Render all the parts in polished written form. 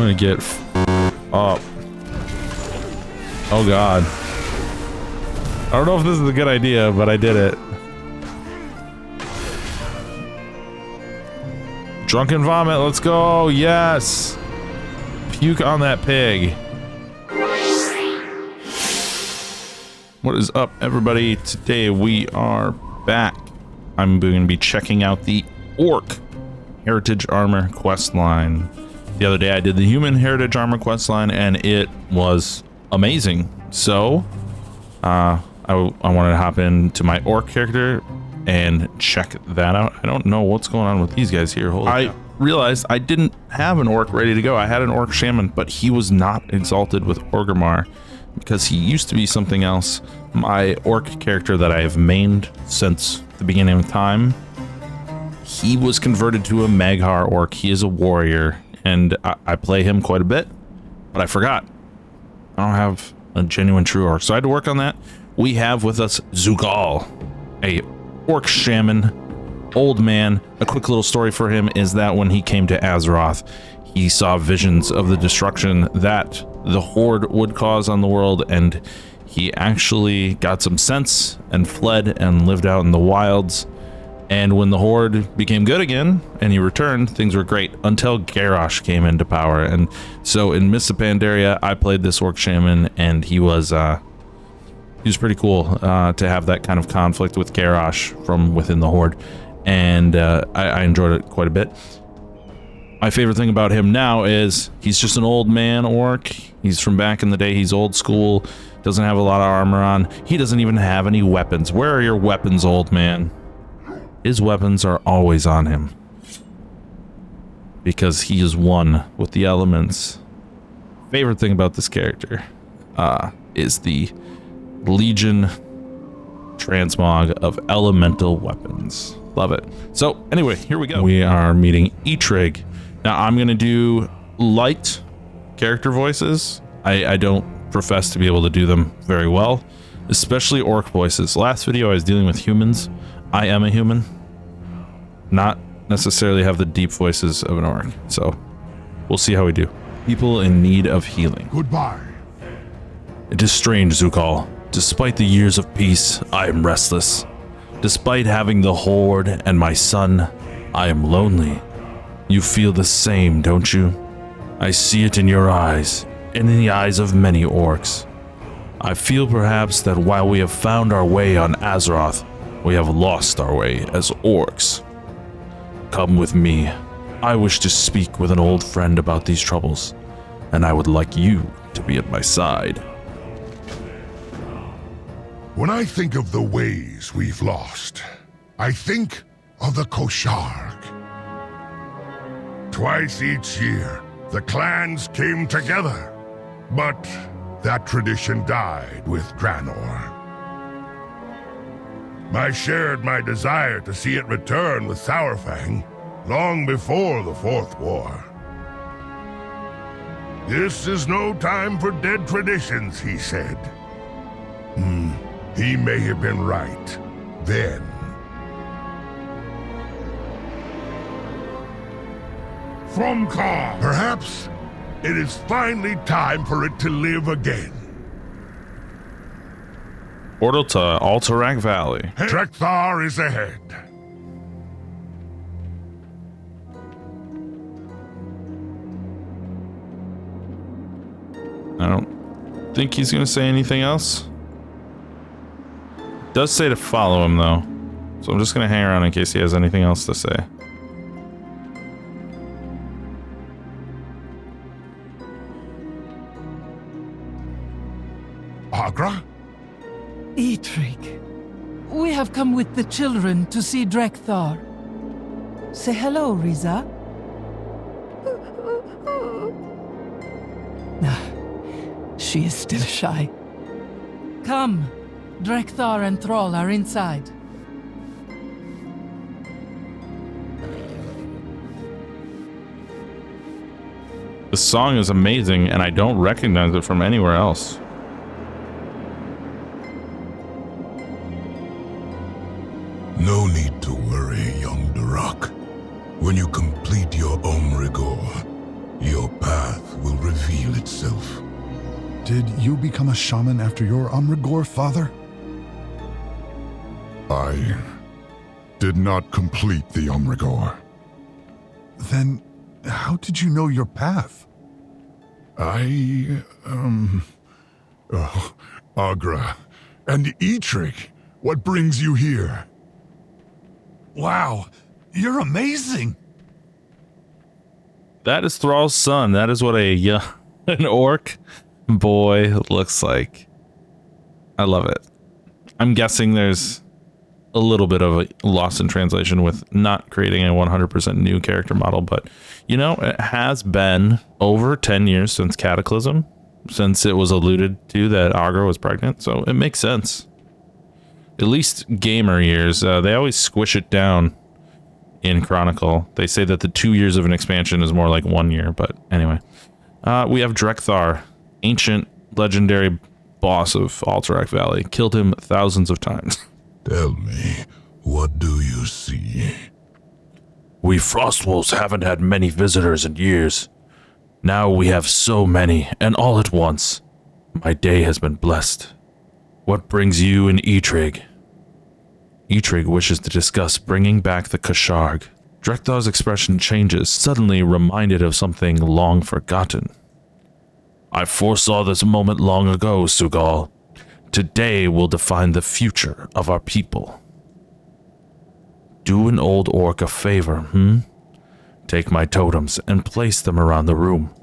gonna get up. Oh god. I don't know if this is a good idea, but I did it. Drunken vomit, let's go. Yes. Puke on that pig. What is up, everybody? Today we are back. I'm going to be checking out the Orc Heritage Armor questline. The other day I did the Human Heritage Armor questline and it was amazing. So, I wanted to hop into my Orc character and check that out. I don't know what's going on with these guys here. I realized I didn't have an Orc ready to go. I had an Orc Shaman, but he was not exalted with Orgrimmar because he used to be something else. My Orc character that I have mained since the beginning of time, he was converted to a Maghar Orc. He is a warrior, and I play him quite a bit, but I forgot. I don't have a genuine true Orc, so I had to work on that. We have with us Zugal, a Orc Shaman, old man. A quick little story for him is that when he came to Azeroth, he saw visions of the destruction that the Horde would cause on the world, and he actually got some sense and fled and lived out in the wilds. And when the Horde became good again and he returned, things were great until Garrosh came into power. And so in Mists of Pandaria, I played this Orc Shaman, and he was pretty cool to have that kind of conflict with Garrosh from within the Horde, and I enjoyed it quite a bit. My favorite thing about him now is he's just an old man Orc. He's from back in the day. He's old school, doesn't have a lot of armor on. He doesn't even have any weapons. Where are your weapons, old man? His weapons are always on him because he is one with the elements. Favorite thing about this character is the Legion transmog of elemental weapons. Love it. So anyway, here we go. We are meeting Eitrig. Now I'm gonna do light character voices. I don't profess to be able to do them very well, especially Orc voices. Last video I was dealing with humans. I am a human, not necessarily have the deep voices of an Orc. So we'll see how we do. People in need of healing. Goodbye. It is strange, Zukal. Despite the years of peace, I am restless. Despite having the Horde and my son, I am lonely. You feel the same, don't you? I see it in your eyes, and in the eyes of many Orcs. I feel perhaps that while we have found our way on Azeroth, we have lost our way as Orcs. Come with me. I wish to speak with an old friend about these troubles, and I would like you to be at my side. When I think of the ways we've lost, I think of the Koshark. Twice each year, the clans came together, but that tradition died with Draenor. I shared my desire to see it return with Sourfang long before the Fourth War. This is no time for dead traditions, he said. He may have been right then. From Kar, perhaps it is finally time for it to live again. Portal to Alterac Valley. Drekthar is ahead. I don't think he's gonna say anything else. Does say to follow him though, so I'm just gonna hang around in case he has anything else to say. Agra? Eitrig, we have come with the children to see Drekthar. Say hello, Riza. She is still shy. Come, Drekthar and Thrall are inside. The song is amazing, and I don't recognize it from anywhere else. No need to worry, young Durak. When you complete your Omrigor, your path reveal itself. Did you become a shaman after your Omrigor father? I did not complete the Omrigor. Then how did you know your path? Agra and Eitrigg, what brings you here? Wow, you're amazing! That is Thrall's son. That is what an orc boy looks like. I love it. I'm guessing there's a little bit of a loss in translation with not creating a 100% new character model, but you know, it has been over 10 years since Cataclysm, since it was alluded to that Agra was pregnant, so it makes sense. At least gamer years, they always squish it down in Chronicle. They say that the 2 years of an expansion is more like 1 year, but anyway. We have Drekthar, ancient legendary boss of Alterac Valley. Killed him thousands of times. Tell me, what do you see? We Frostwolves haven't had many visitors in years. Now we have so many, and all at once. My day has been blessed. What brings you and Eitrigg? Eitrigg wishes to discuss bringing back the Kasharg. Drekthar's expression changes, suddenly reminded of something long forgotten. I foresaw this moment long ago, Sugal. Today will define the future of our people. Do an old orc a favor, Take my totems and place them around the room.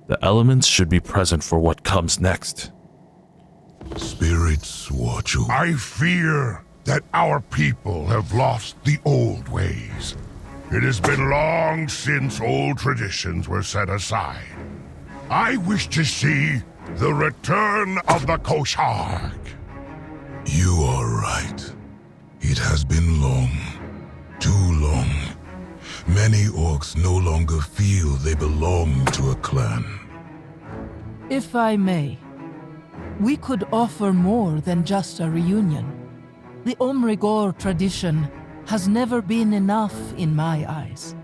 The elements should be present for what comes next. Spirits watch you. I fear that our people have lost the old ways. It has been long since old traditions were set aside. I wish to see the return of the Kasharg. You are right. It has been long. Too long. Many orcs no longer feel they belong to a clan. If I may, we could offer more than just a reunion. The Omrigor tradition has never been enough in my eyes,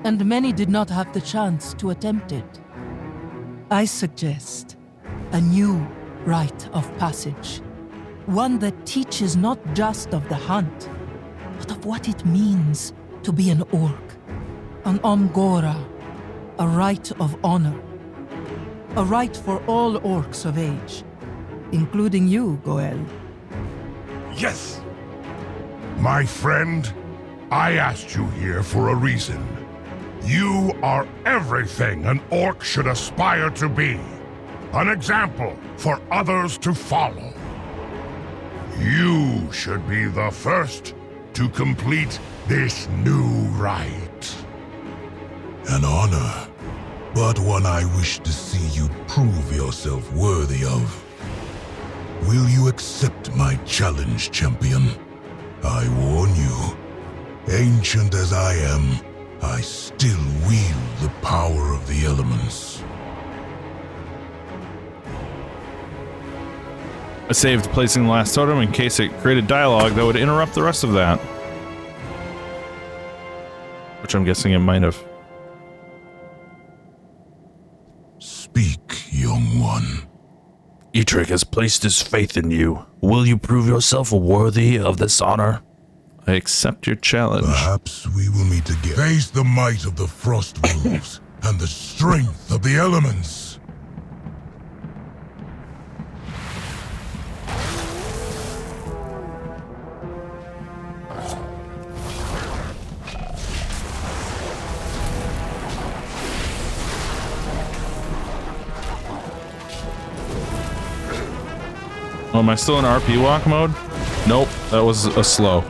and many did not have the chance to attempt it. I suggest a new rite of passage, one that teaches not just of the hunt, but of what it means to be an orc, an Omgora, a rite of honor, a rite for all orcs of age, including you, Goel. Yes! My friend, I asked you here for a reason. You are everything an orc should aspire to be. An example for others to follow. You should be the first to complete this new rite. An honor, but one I wish to see you prove yourself worthy of. Will you accept my challenge, champion? I warn you, ancient as I am, I still wield the power of the elements. I saved placing the last totem in case it created dialogue that would interrupt the rest of that. Which I'm guessing it might have. Speak, young one. Eitrigg has placed his faith in you. Will you prove yourself worthy of this honor? I accept your challenge. Perhaps we will meet again. Face the might of the Frostwolves and the strength of the elements. Oh, am I still in RP walk mode? Nope, that was a slow.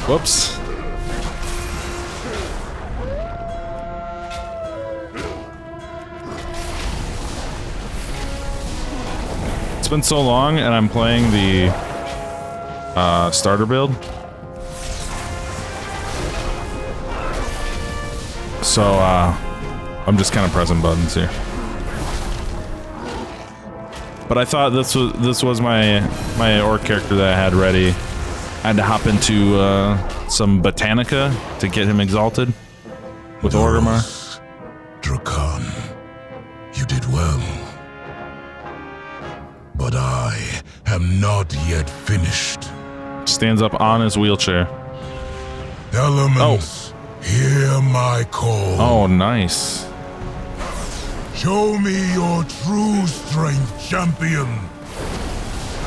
Whoops. It's been so long and I'm playing the starter build. So I'm just kind of pressing buttons here. But I thought this was my orc character that I had ready. I had to hop into some Botanica to get him exalted with Orgrimmar. Drakan, you did well. But I am not yet finished. Stands up on his wheelchair. Elements, hear my call. Oh, nice. Show me your true strength, champion.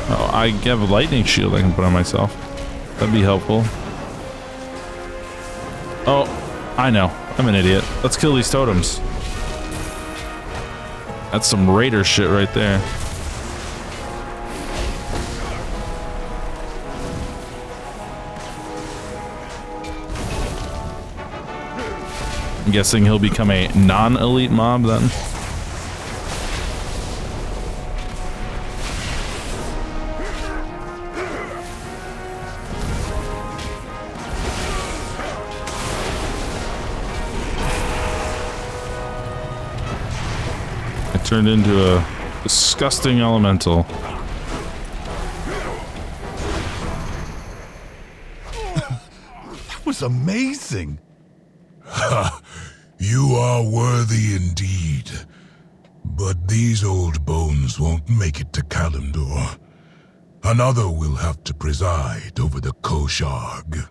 Oh, I have a lightning shield I can put on myself. That'd be helpful. Oh, I know. I'm an idiot. Let's kill these totems. That's some raider shit right there. I'm guessing he'll become a non-elite mob then. I turned into a disgusting elemental. That was amazing. You are worthy indeed. But these old bones won't make it to Kalimdor. Another will have to preside over the Kosharg.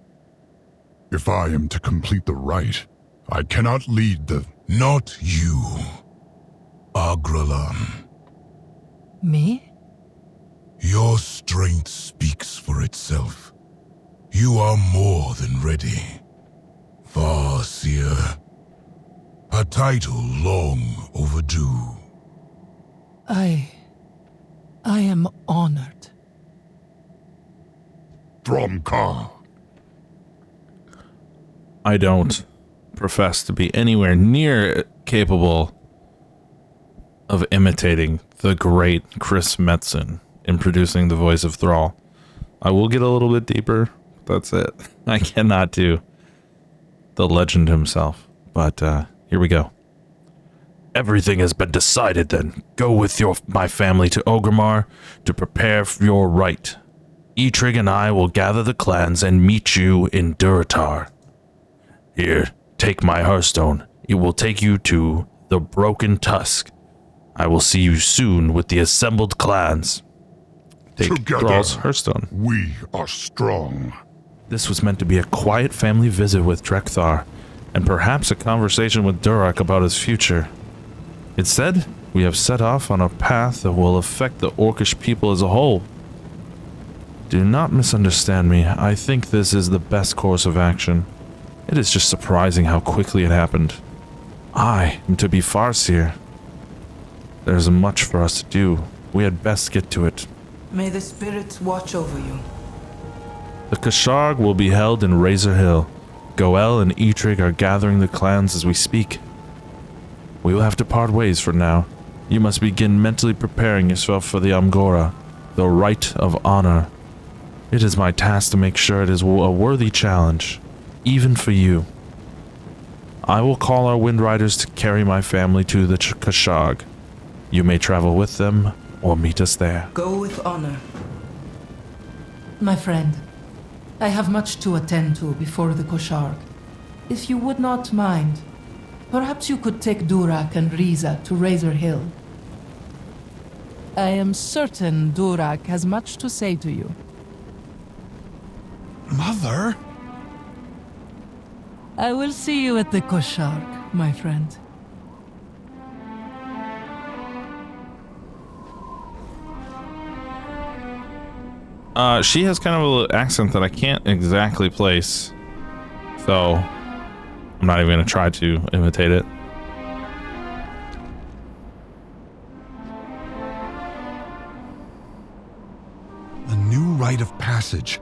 If I am to complete the rite, I cannot lead the... Not you, Agralan. Me? Your strength speaks for itself. You are more than ready. Farseer. A title long overdue. I am honored. Thromkar. I don't profess to be anywhere near capable of imitating the great Chris Metzen in producing the voice of Thrall. I will get a little bit deeper. That's it. I cannot do the legend himself. But here we go. Everything has been decided then. Go with my family to Orgrimmar to prepare for your rite. Eitrig and I will gather the clans and meet you in Durotar. Here, take my hearthstone. It will take you to the Broken Tusk. I will see you soon with the assembled clans. Take Together, Thrall's hearthstone. we are strong. This was meant to be a quiet family visit with Drekthar, and perhaps a conversation with Durak about his future. Instead, we have set off on a path that will affect the Orcish people as a whole. Do not misunderstand me. I think this is the best course of action. It is just surprising how quickly it happened. I am to be Farseer. There is much for us to do. We had best get to it. May the spirits watch over you. The Kosharg will be held in Razor Hill. Goel and Eitrig are gathering the clans as we speak. We will have to part ways for now. You must begin mentally preparing yourself for the Amgora, the Rite of Honor. It is my task to make sure it is a worthy challenge, even for you. I will call our Wind Riders to carry my family to the Kosharg. You may travel with them, or meet us there. Go with honor. My friend, I have much to attend to before the Kosharg. If you would not mind, perhaps you could take Durak and Riza to Razor Hill. I am certain Durak has much to say to you. Mother? I will see you at the Kosharg, my friend. She has kind of a little accent that I can't exactly place, so I'm not even going to try to imitate it. A new rite of passage.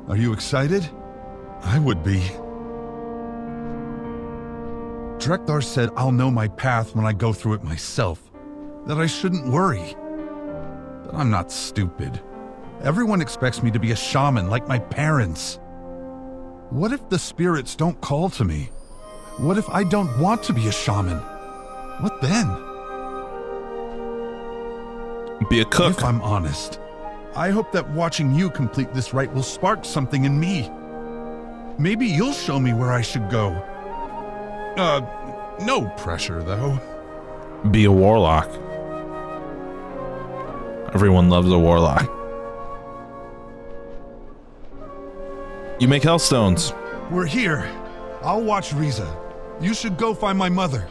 Are you excited? I would be. Drekthar said I'll know my path when I go through it myself. That I shouldn't worry. But I'm not stupid. Everyone expects me to be a shaman like my parents. What if the spirits don't call to me? What if I don't want to be a shaman? What then? Be a cook. If I'm honest, I hope that watching you complete this rite will spark something in me. Maybe you'll show me where I should go. No pressure, though. be a warlock. Everyone loves a warlock. You make hellstones. We're here. I'll watch Riza. You should go find my mother.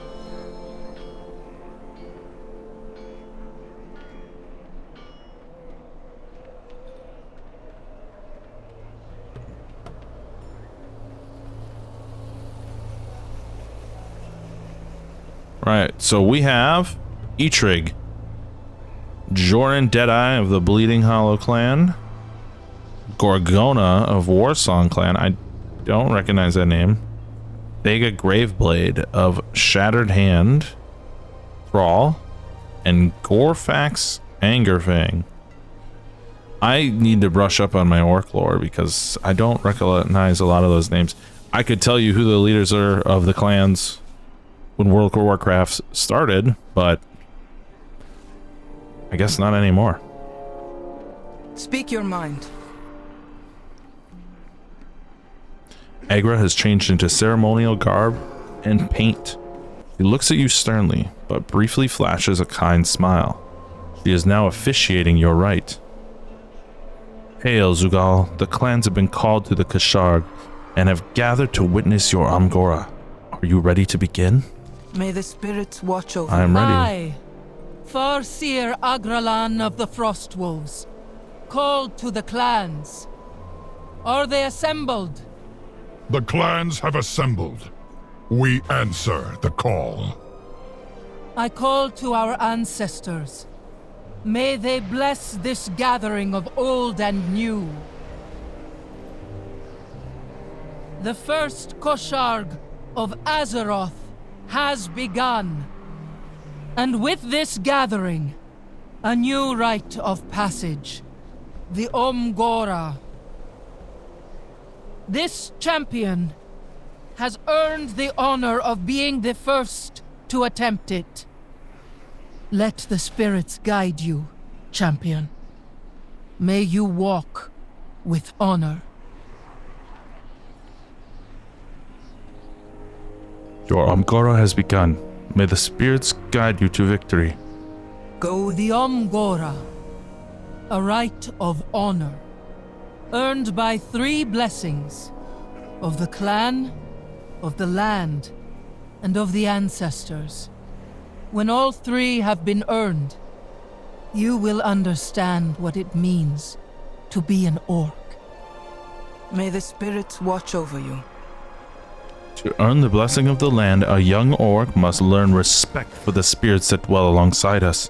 Right, so we have Eitrig, Joran Deadeye of the Bleeding Hollow clan, Gorgona of Warsong clan, I don't recognize that name, Vega Graveblade of Shattered Hand, Thrall, and Gorfax Angerfang. I need to brush up on my orc lore because I don't recognize a lot of those names. I could tell you who the leaders are of the clans when World of Warcraft started, but I guess not anymore. Speak your mind. Agra has changed into ceremonial garb and paint. She looks at you sternly, but briefly flashes a kind smile. She is now officiating your rite. Hail, Zugal. The clans have been called to the Kasharg and have gathered to witness your Amgora. Are you ready to begin? May the spirits watch over I am ready. I, Farseer Agralan of the Frostwolves, called to the clans. Are they assembled? The clans have assembled. We answer the call. I call to our ancestors. May they bless this gathering of old and new. The first Kosharg of Azeroth has begun. And with this gathering, a new rite of passage, the Omgora. This champion has earned the honor of being the first to attempt it. Let the spirits guide you, champion. May you walk with honor. Your Amgora has begun. May the spirits guide you to victory. Go the Omgora, a rite of honor, earned by 3 blessings, of the clan, of the land, and of the ancestors. When all 3 have been earned, you will understand what it means to be an orc. May the spirits watch over you. To earn the blessing of the land, a young orc must learn respect for the spirits that dwell alongside us.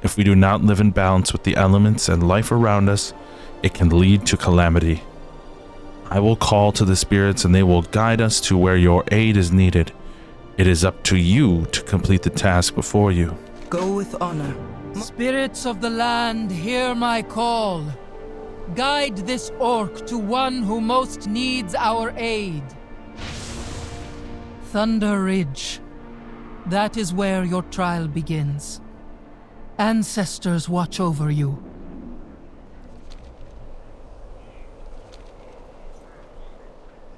If we do not live in balance with the elements and life around us, it can lead to calamity. I will call to the spirits and they will guide us to where your aid is needed. It is up to you to complete the task before you. Go with honor. Spirits of the land, hear my call. Guide this orc to one who most needs our aid. Thunder Ridge. That is where your trial begins. Ancestors watch over you.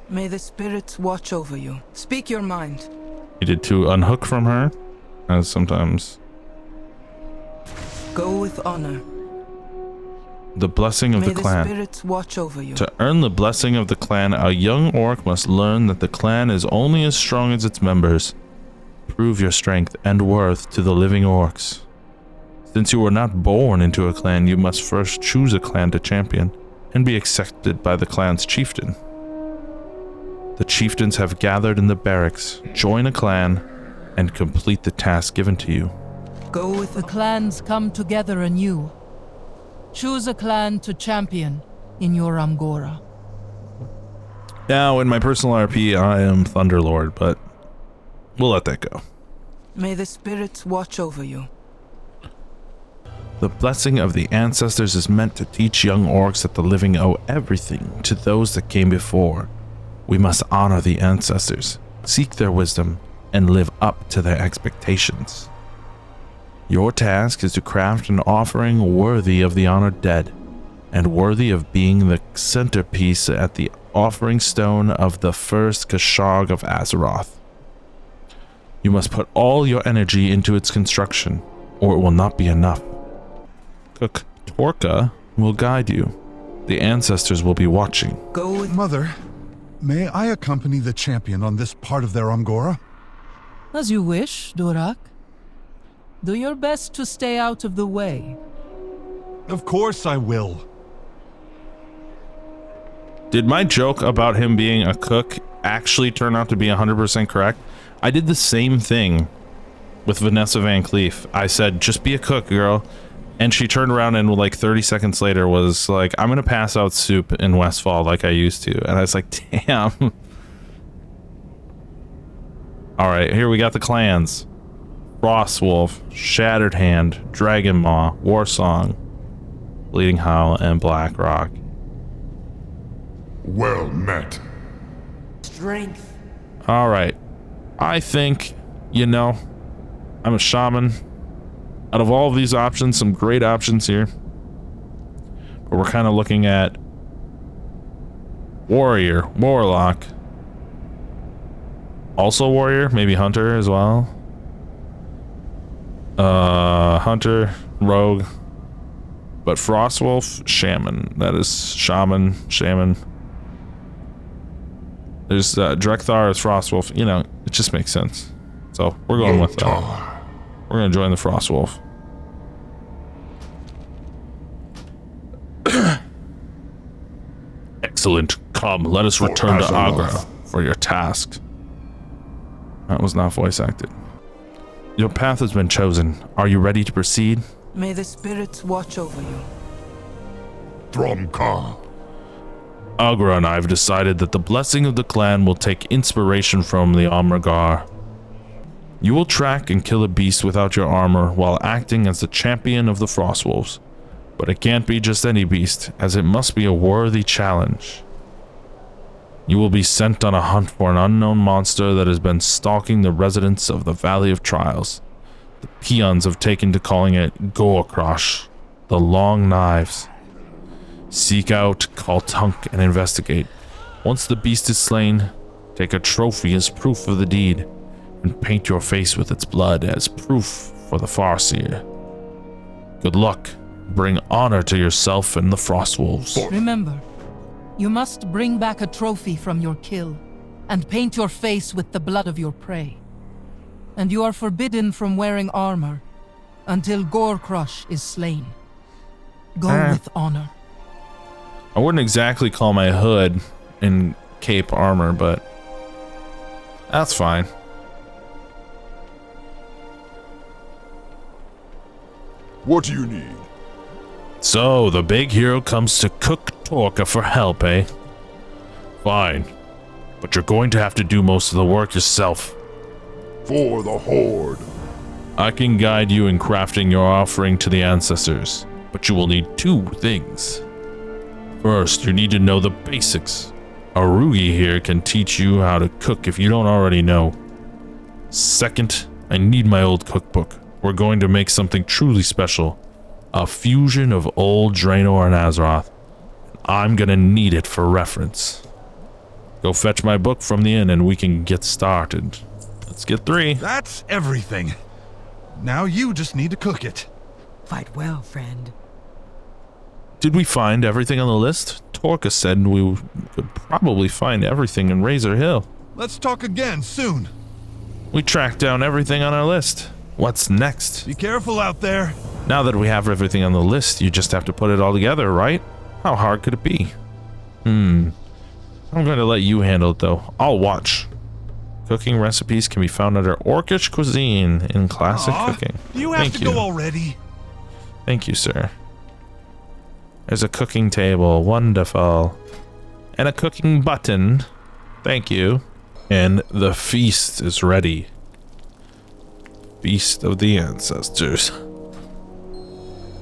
May the spirits watch over you. Speak your mind. Needed to unhook from her, as sometimes. Go with honor. The blessing of the clan. May the spirits watch over you. To earn the blessing of the clan, a young orc must learn that the clan is only as strong as its members. Prove your strength and worth to the living orcs. Since you were not born into a clan, you must first choose a clan to champion and be accepted by the clan's chieftain. The chieftains have gathered in the barracks. Join a clan and complete the task given to you. Go with the clans come together anew. Choose a clan to champion in your Amgora. Now, in my personal RP, I am Thunderlord, but we'll let that go. May the spirits watch over you. The blessing of the ancestors is meant to teach young orcs that the living owe everything to those that came before. We must honor the ancestors, seek their wisdom, and live up to their expectations. Your task is to craft an offering worthy of the honored dead, and worthy of being the centerpiece at the offering stone of the first Kashog of Azeroth. You must put all your energy into its construction, or it will not be enough. Cook Torka will guide you. The ancestors will be watching. Go with Mother, may I accompany the champion on this part of their Angora? as you wish, Durak. Do your best to stay out of the way. Of course I will. Did my joke about him being a cook actually turn out to be 100% correct? I did the same thing with Vanessa Van Cleef. I said, just be a cook, girl. And she turned around and like 30 seconds later was like, I'm going to pass out soup in Westfall like I used to. And I was like, damn. All right, here we got the clans. Frostwolf, Shattered Hand, Dragon Maw, Warsong, Bleeding Howl, and Blackrock. Well met. Strength. All right. I think, you know, I'm a shaman. Out of all of these options, some great options here. But we're kind of looking at warrior, warlock. Also warrior, maybe hunter as well. Hunter, rogue. But Frostwolf, shaman. That is shaman, shaman. There's Drekthar as Frostwolf. You know, it just makes sense. So we're going with that. We're going to join the Frostwolf. Excellent. Come, let us return to Agra for your task. That was not voice acted. Your path has been chosen. Are you ready to proceed? May the spirits watch over you. Thromka. Agra and I have decided that the blessing of the clan will take inspiration from the Omrigar. You will track and kill a beast without your armor while acting as the champion of the Frostwolves. But it can't be just any beast, as it must be a worthy challenge. You will be sent on a hunt for an unknown monster that has been stalking the residents of the Valley of Trials. The peons have taken to calling it Goakrosh, the Long Knives. Seek out, call Tunk, and investigate. Once the beast is slain, take a trophy as proof of the deed, and paint your face with its blood as proof for the Farseer. Good luck. Bring honor to yourself and the Frostwolves. Remember, you must bring back a trophy from your kill, and paint your face with the blood of your prey. And you are forbidden from wearing armor until Gorecrush is slain. Go with honor. I wouldn't exactly call my hood and cape armor, but that's fine. What do you need? So, the big hero comes to Cook Torka for help, eh? Fine. But you're going to have to do most of the work yourself. For the Horde. I can guide you in crafting your offering to the ancestors, but you will need two things. First, you need to know the basics. Arugi here can teach you how to cook if you don't already know. Second, I need my old cookbook. We're going to make something truly special. A fusion of old Draenor and Azeroth. I'm gonna need it for reference. Go fetch my book from the inn and we can get started. Let's get 3. That's everything. Now you just need to cook it. Fight well, friend. Did we find everything on the list? Torka said we could probably find everything in Razor Hill. Let's talk again soon. We tracked down everything on our list. What's next? Be careful out there. Now that we have everything on the list, you just have to put it all together, right? How hard could it be? I'm going to let you handle it, though. I'll watch. Cooking recipes can be found under Orcish Cuisine in Classic Cooking. You have Thank to go already. Thank you, sir. There's a cooking table. Wonderful. And a cooking button. Thank you. And the feast is ready. Feast of the Ancestors.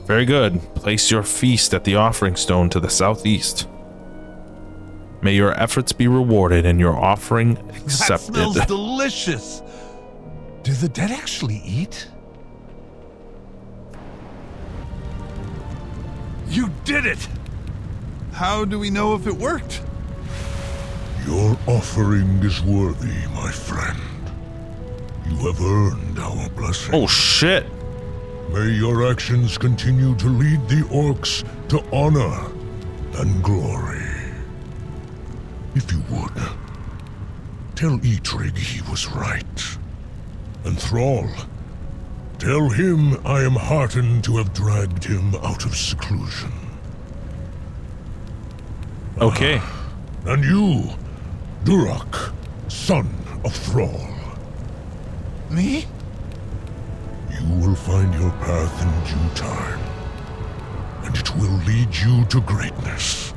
Very good. Place your feast at the offering stone to the southeast. May your efforts be rewarded and your offering accepted. That smells delicious. Do the dead actually eat? You did it! How do we know if it worked? Your offering is worthy, my friend. You have earned our blessing. Oh, shit. May your actions continue to lead the orcs to honor and glory. If you would, tell Etrig he was right. And Thrall, tell him I am heartened to have dragged him out of seclusion. Okay. And you, Durak, son of Thrall. Me? You will find your path in due time, and it will lead you to greatness.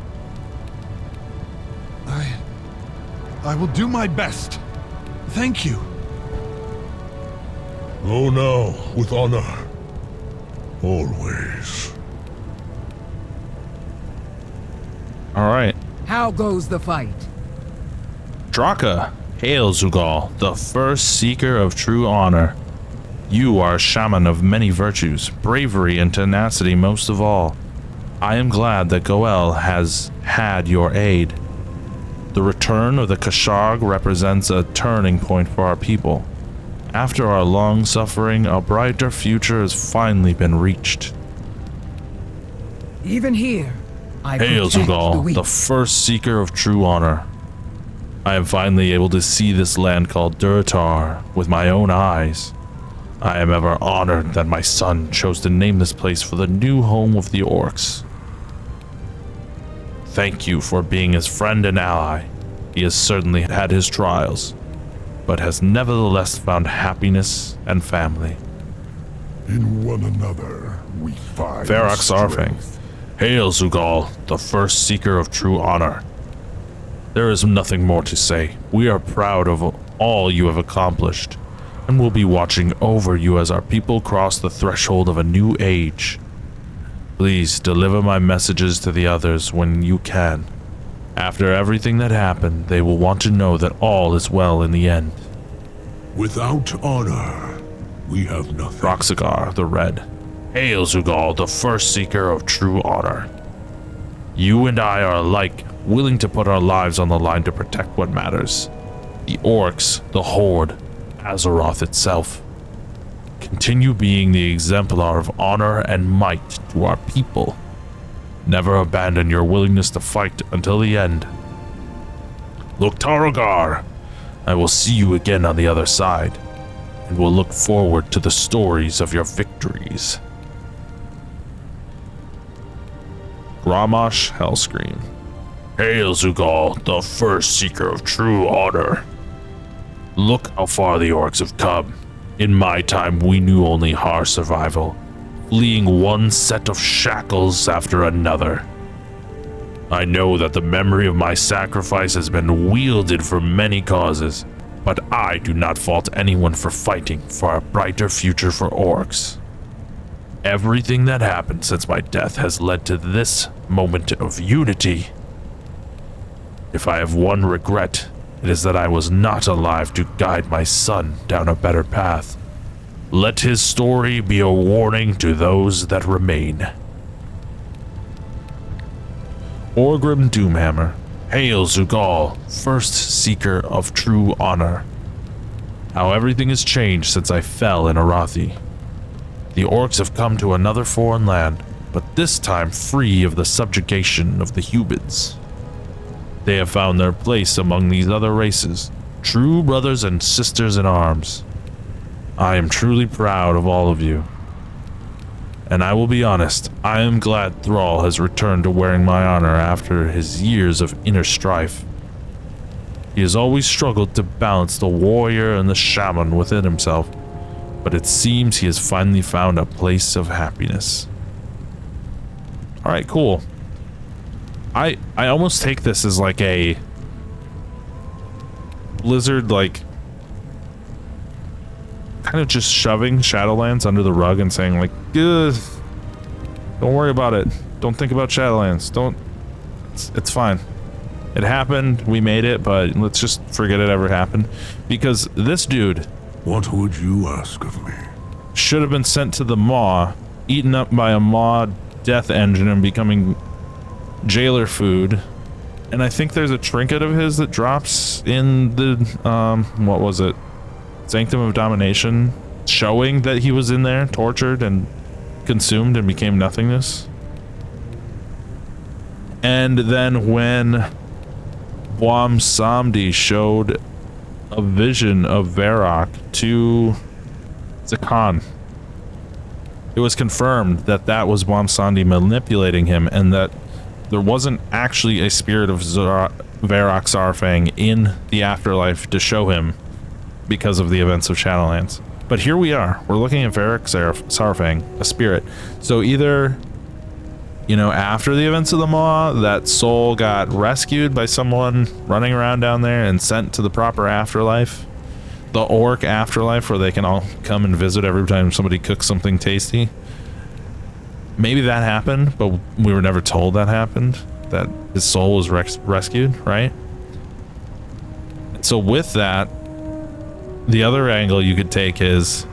I will do my best. Thank you. Go now with honor. Always. All right. How goes the fight? Draka, hail Zugal, the first seeker of true honor. You are a shaman of many virtues, bravery and tenacity most of all. I am glad that Goel has had your aid. The return of the Kashag represents a turning point for our people. After our long suffering, a brighter future has finally been reached. Even here, I Hail protect the Zugal, weak. the first seeker of true honor. I am finally able to see this land called Duratar with my own eyes. I am ever honored that my son chose to name this place for the new home of the orcs. Thank you for being his friend and ally. He has certainly had his trials, but has nevertheless found happiness and family. In one another, we find Ferox Sarfang. strength. Hail Zugal, the first seeker of true honor. There is nothing more to say. We are proud of all you have accomplished, and will be watching over you as our people cross the threshold of a new age. Please deliver my messages to the others when you can. After everything that happened, they will want to know that all is well in the end. Without honor, we have nothing. Roxagar the Red. Hail Zugal, the first seeker of true honor. You and I are alike, willing to put our lives on the line to protect what matters. The orcs, the Horde, Azeroth itself. Continue being the exemplar of honor and might to our people. Never abandon your willingness to fight until the end. Loktarogar, I will see you again on the other side, and will look forward to the stories of your victories. Gramash Hellscream. Hail Zugal, the first seeker of true honor. Look how far the orcs have come. In my time, we knew only harsh survival, fleeing one set of shackles after another. I know that the memory of my sacrifice has been wielded for many causes, but I do not fault anyone for fighting for a brighter future for orcs. Everything that happened since my death has led to this moment of unity. If I have one regret, it is that I was not alive to guide my son down a better path. Let his story be a warning to those that remain. Orgrim Doomhammer. Hail Zugal, first seeker of true honor. How everything has changed since I fell in Arathi. The orcs have come to another foreign land, but this time free of the subjugation of the humans. They have found their place among these other races, true brothers and sisters in arms. I am truly proud of all of you. And I will be honest, I am glad Thrall has returned to wearing my honor after his years of inner strife. He has always struggled to balance the warrior and the shaman within himself, but it seems he has finally found a place of happiness. Alright, cool. I almost take this as like a Blizzard, like, kind of just shoving Shadowlands under the rug and saying like, don't worry about it. Don't think about Shadowlands. It's fine. It happened, we made it, but let's just forget it ever happened. Because this dude... What would you ask of me? Should have been sent to the Maw, eaten up by a Maw death engine and becoming jailer food. And I think there's a trinket of his that drops in the, what was it? Sanctum of Domination, showing that he was in there, tortured and consumed and became nothingness. And then when Boam Samdi showed a vision of Varrock to Zakan, it was confirmed that that was Boam Samdi manipulating him, and that there wasn't actually a spirit of Varrock Saurfang in the afterlife to show him because of the events of Shadowlands. But here we are. We're looking at Varrock Saurfang, a spirit. So either, you know, after the events of the Maw, that soul got rescued by someone running around down there and sent to the proper afterlife, the Orc afterlife, where they can all come and visit every time somebody cooks something tasty. Maybe that happened, but we were never told that happened, that his soul was rescued, right? So with that, the other angle you could take is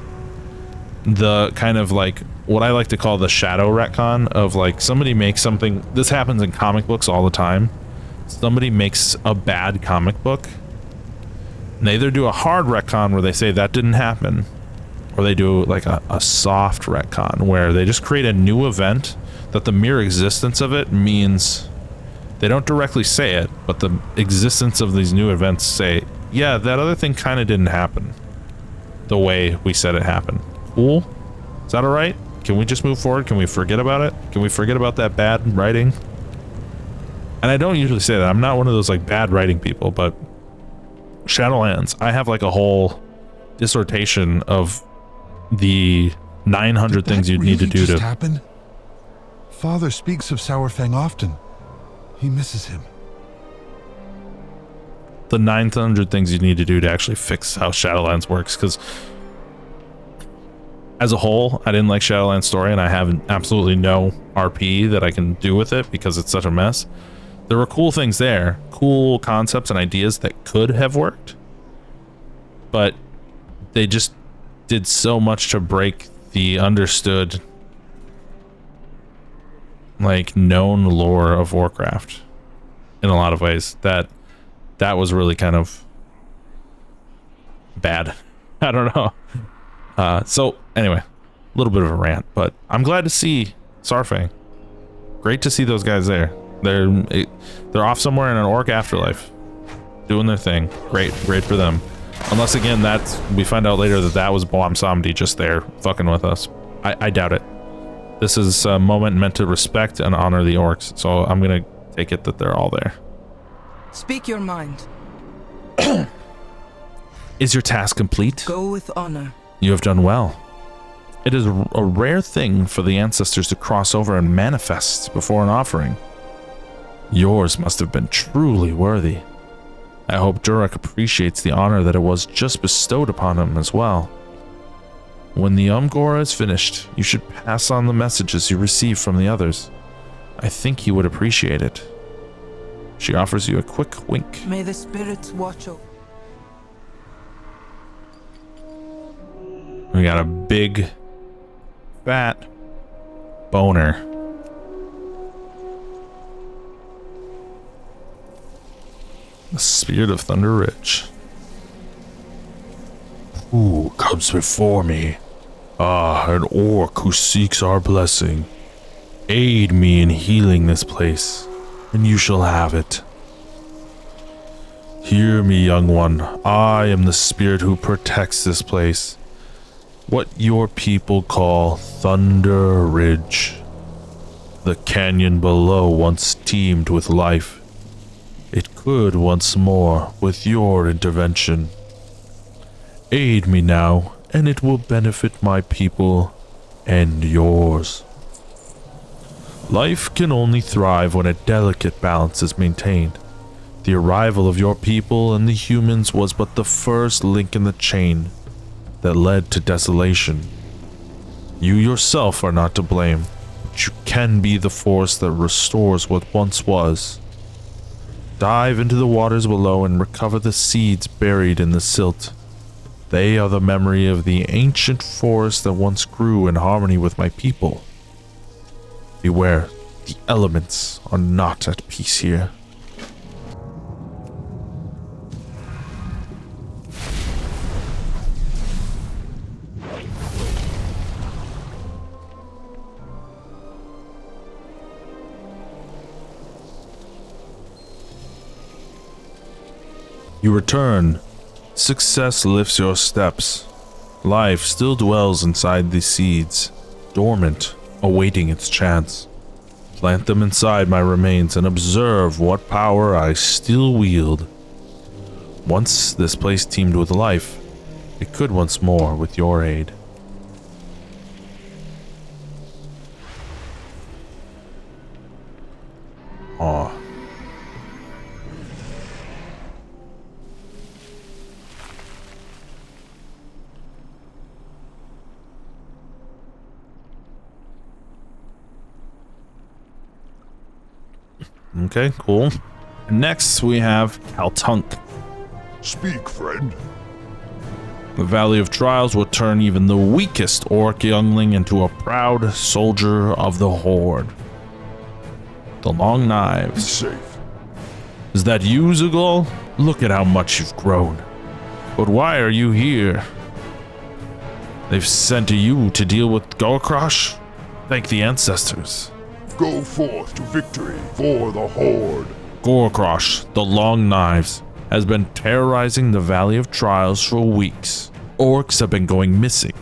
the kind of like what I like to call the shadow retcon of, like, somebody makes something. This happens in comic books all the time. Somebody makes a bad comic book, and they either do a hard retcon where they say that didn't happen, or they do like a soft retcon where they just create a new event that the mere existence of it means. They don't directly say it, but the existence of these new events say, yeah, that other thing kind of didn't happen the way we said it happened. Cool? Is that all right? Can we just move forward? Can we forget about it? Can we forget about that bad writing? And I don't usually say that. I'm not one of those like bad writing people, but Shadowlands, I have like a whole dissertation of the 900 things you'd need to do to happen? Father speaks of Saurfang often. He misses him. The 900 things you need to do to actually fix how Shadowlands works, because as a whole, I didn't like Shadowlands story, and I have absolutely no RP that I can do with it because it's such a mess. There were cool things there, cool concepts and ideas that could have worked, but they just did so much to break the understood, like, known lore of Warcraft in a lot of ways that was really kind of bad. I don't know. So anyway, a little bit of a rant, but I'm glad to see Saurfang. Great to see those guys there. They're off somewhere in an Orc afterlife, doing their thing. Great for them. Unless again, we find out later that was Boam Samdi just there fucking with us. I doubt it. This is a moment meant to respect and honor the orcs, so I'm gonna take it that they're all there. Speak your mind. Is your task complete? Go with honor. You have done well. It is a rare thing for the ancestors to cross over and manifest before an offering. Yours must have been truly worthy. I hope Durek appreciates the honor that it was just bestowed upon him as well. When the Umgora is finished, you should pass on the messages you receive from the others. I think he would appreciate it. She offers you a quick wink. May the spirits watch over. We got a big, fat boner. The Spirit of Thunder Ridge. Who comes before me? Ah, an orc who seeks our blessing. Aid me in healing this place, and you shall have it. Hear me, young one. I am the spirit who protects this place. What your people call Thunder Ridge. The canyon below once teemed with life. It could once more with your intervention. Aid me now, and it will benefit my people and yours. Life can only thrive when a delicate balance is maintained. The arrival of your people and the humans was but the first link in the chain that led to desolation. You yourself are not to blame, but you can be the force that restores what once was. Dive into the waters below and recover the seeds buried in the silt. They are the memory of the ancient forest that once grew in harmony with my people. Beware, the elements are not at peace here. You return. Success lifts your steps. Life still dwells inside the seeds, dormant, awaiting its chance. Plant them inside my remains and observe what power I still wield. Once this place teemed with life, it could once more with your aid. Aw. Okay, cool. Next, we have Kaltunk. Speak, friend. The Valley of Trials will turn even the weakest orc youngling into a proud soldier of the Horde. The Long Be Knives. safe. Is that you, Zugal? Look at how much you've grown. But why are you here? They've sent you to deal with Gorkrosh? Thank the ancestors. Go forth to victory for the Horde. Gorkrosh, the Long Knives, has been terrorizing the Valley of Trials for weeks. Orcs have been going missing,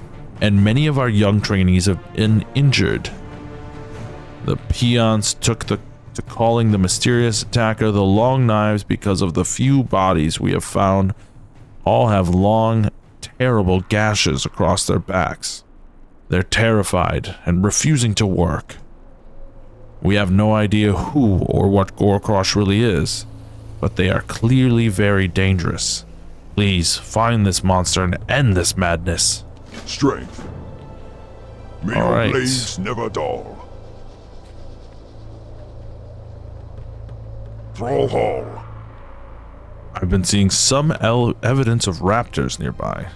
and many of our young trainees have been injured. The peons took to calling the mysterious attacker the Long Knives because of the few bodies we have found. All have long, terrible gashes across their backs. They're terrified and refusing to work. We have no idea who or what Gorkrosh really is, but they are clearly very dangerous. Please find this monster and end this madness. Strength. May All your right. blades never dull. Thrall Hall. I've been seeing some evidence of raptors nearby.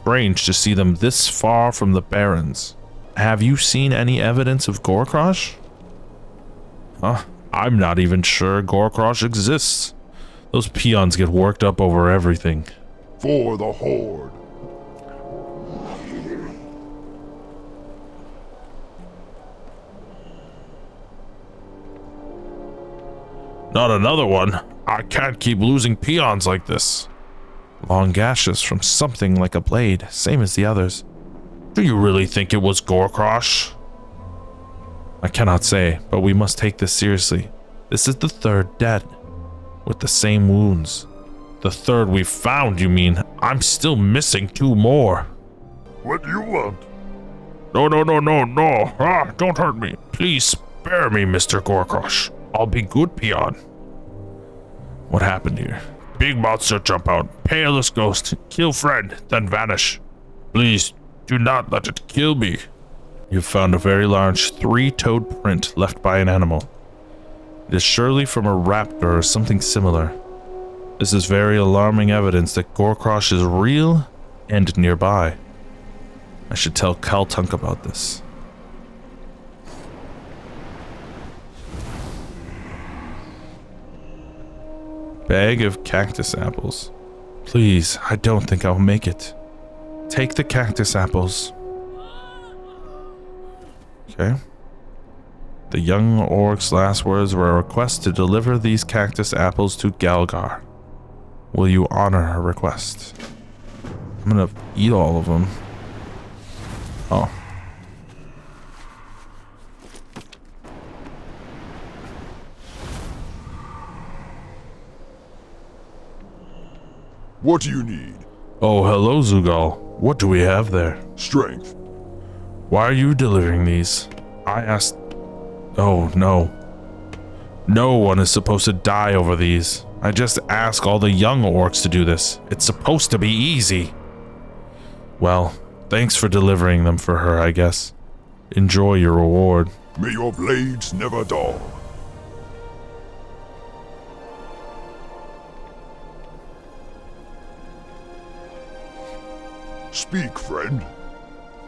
Strange to see them this far from the Barrens. Have you seen any evidence of Gorkrosh? Huh? I'm not even sure Gorkrosh exists. Those peons get worked up over everything. For the Horde. Not another one. I can't keep losing peons like this. Long gashes from something like a blade, same as the others. Do you really think it was Gorkrosh? I cannot say, but we must take this seriously. This is the third dead, with the same wounds. The third we've found, you mean? I'm still missing 2 more. What do you want? No. Don't hurt me. Please spare me, Mr. Gorkrosh. I'll be good peon. What happened here? Big monster jump out, palest ghost, kill friend, then vanish. Please, do not let it kill me. You've found a very large 3-toed print left by an animal. It is surely from a raptor or something similar. This is very alarming evidence that Gorkrosh is real and nearby. I should tell Kaltunk about this. Bag of cactus apples. Please, I don't think I'll make it. Take the cactus apples. Okay. The young orc's last words were a request to deliver these cactus apples to Galgar. Will you honor her request? I'm gonna eat all of them. Oh. What do you need? Oh, hello, Zugal. What do we have there? Strength. Why are you delivering these? I asked... Oh, no. No one is supposed to die over these. I just ask all the young orcs to do this. It's supposed to be easy. Well, thanks for delivering them for her, I guess. Enjoy your reward. May your blades never dull. Speak, friend.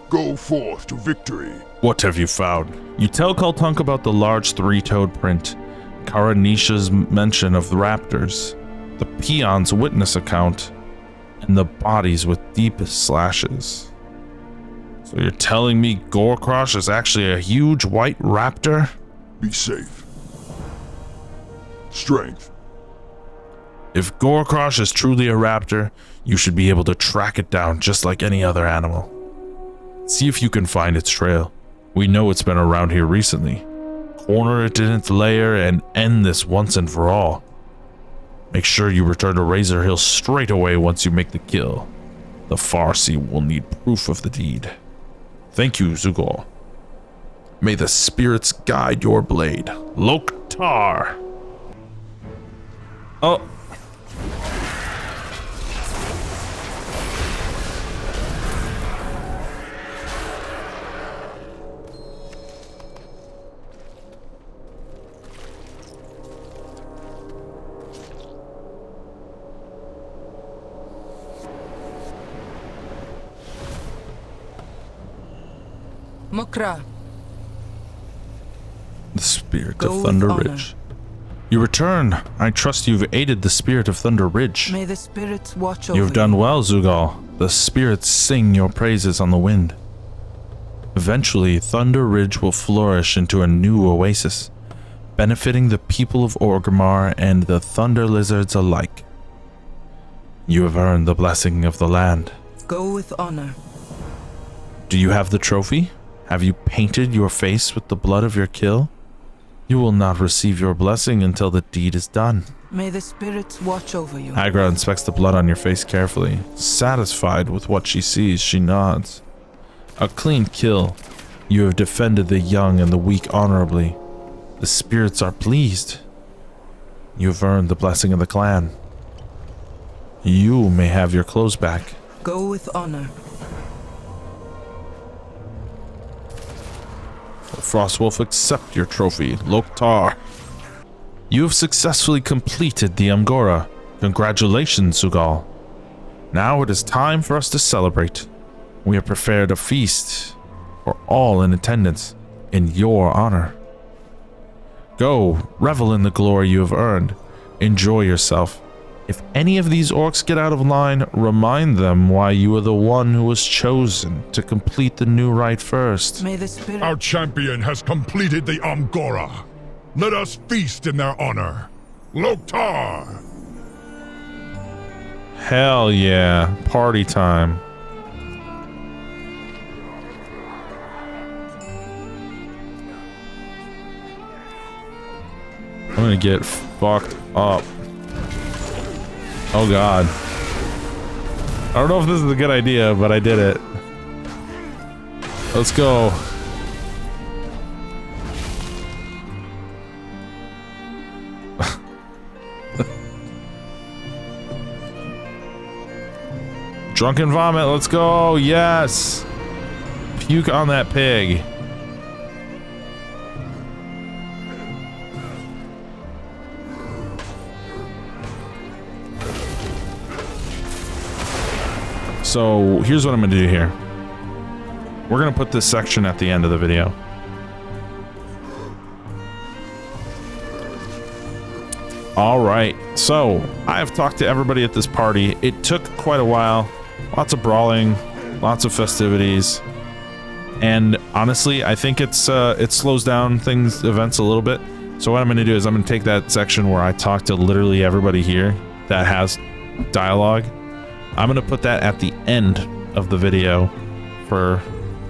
Go forth to victory. What have you found? You tell Kaltunk about the large 3-toed print, Karanisha's mention of the raptors, the peon's witness account, and the bodies with deep slashes. So you're telling me Gorkrosh is actually a huge white raptor? Be safe. Strength. If Gorecrosh is truly a raptor, you should be able to track it down just like any other animal. See if you can find its trail. We know it's been around here recently. Corner it in its lair and end this once and for all. Make sure you return to Razor Hill straight away once you make the kill. The Farsi will need proof of the deed. Thank you, Zugol. May the spirits guide your blade. Loktar! Oh. Mukra, The spirit Go of with Thunder honor. Ridge. You return. I trust you've aided the spirit of Thunder Ridge. may the spirits watch over You've done well, Zugal. The spirits sing your praises on the wind. Eventually, Thunder Ridge will flourish into a new oasis, benefiting the people of Orgrimmar and the Thunder Lizards alike. You have earned the blessing of the land. Go with honor. Do you have the trophy? Have you painted your face with the blood of your kill? You will not receive your blessing until the deed is done. May the spirits watch over you. Agra inspects the blood on your face carefully. Satisfied with what she sees, she nods. A clean kill. You have defended the young and the weak honorably. The spirits are pleased. You have earned the blessing of the clan. You may have your clothes back. Go with honor. Frostwolf, accept your trophy, Loktar. You have successfully completed the Amgora. Congratulations, Sugal. Now it is time for us to celebrate. We have prepared a feast for all in attendance in your honor. Go, revel in the glory you have earned. Enjoy yourself. If any of these orcs get out of line, remind them why you are the one who was chosen to complete the new rite first. May the spirit... Our champion has completed the Amgora. Let us feast in their honor. Loktar! Hell yeah, party time. I'm gonna get fucked up. Oh god. I don't know if this is a good idea, but I did it. Let's go. Drunken vomit, let's go. Yes. Puke on that pig. So here's what I'm gonna do here. We're gonna put this section at the end of the video. All right, so I have talked to everybody at this party. It took quite a while, lots of brawling, lots of festivities, and honestly, I think it slows down events a little bit. So what I'm gonna do is I'm gonna take that section where I talk to literally everybody here that has dialogue. I'm going to put that at the end of the video for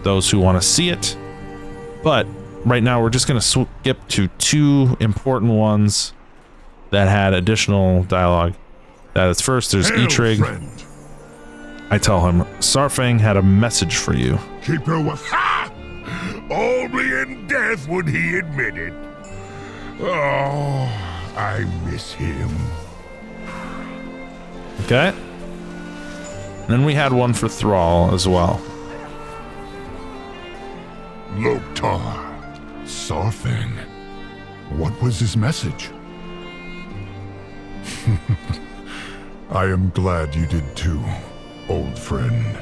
those who want to see it. But right now we're just going to skip to two important ones that had additional dialogue. That is, first there's Eitrig. Friend. I tell him, Sarfang had a message for you. Keep your word. Ha! Only in death would he admit it. Oh, I miss him. Okay. And then we had one for Thrall as well. Loktar. Sarfang. What was his message? I am glad you did too, old friend.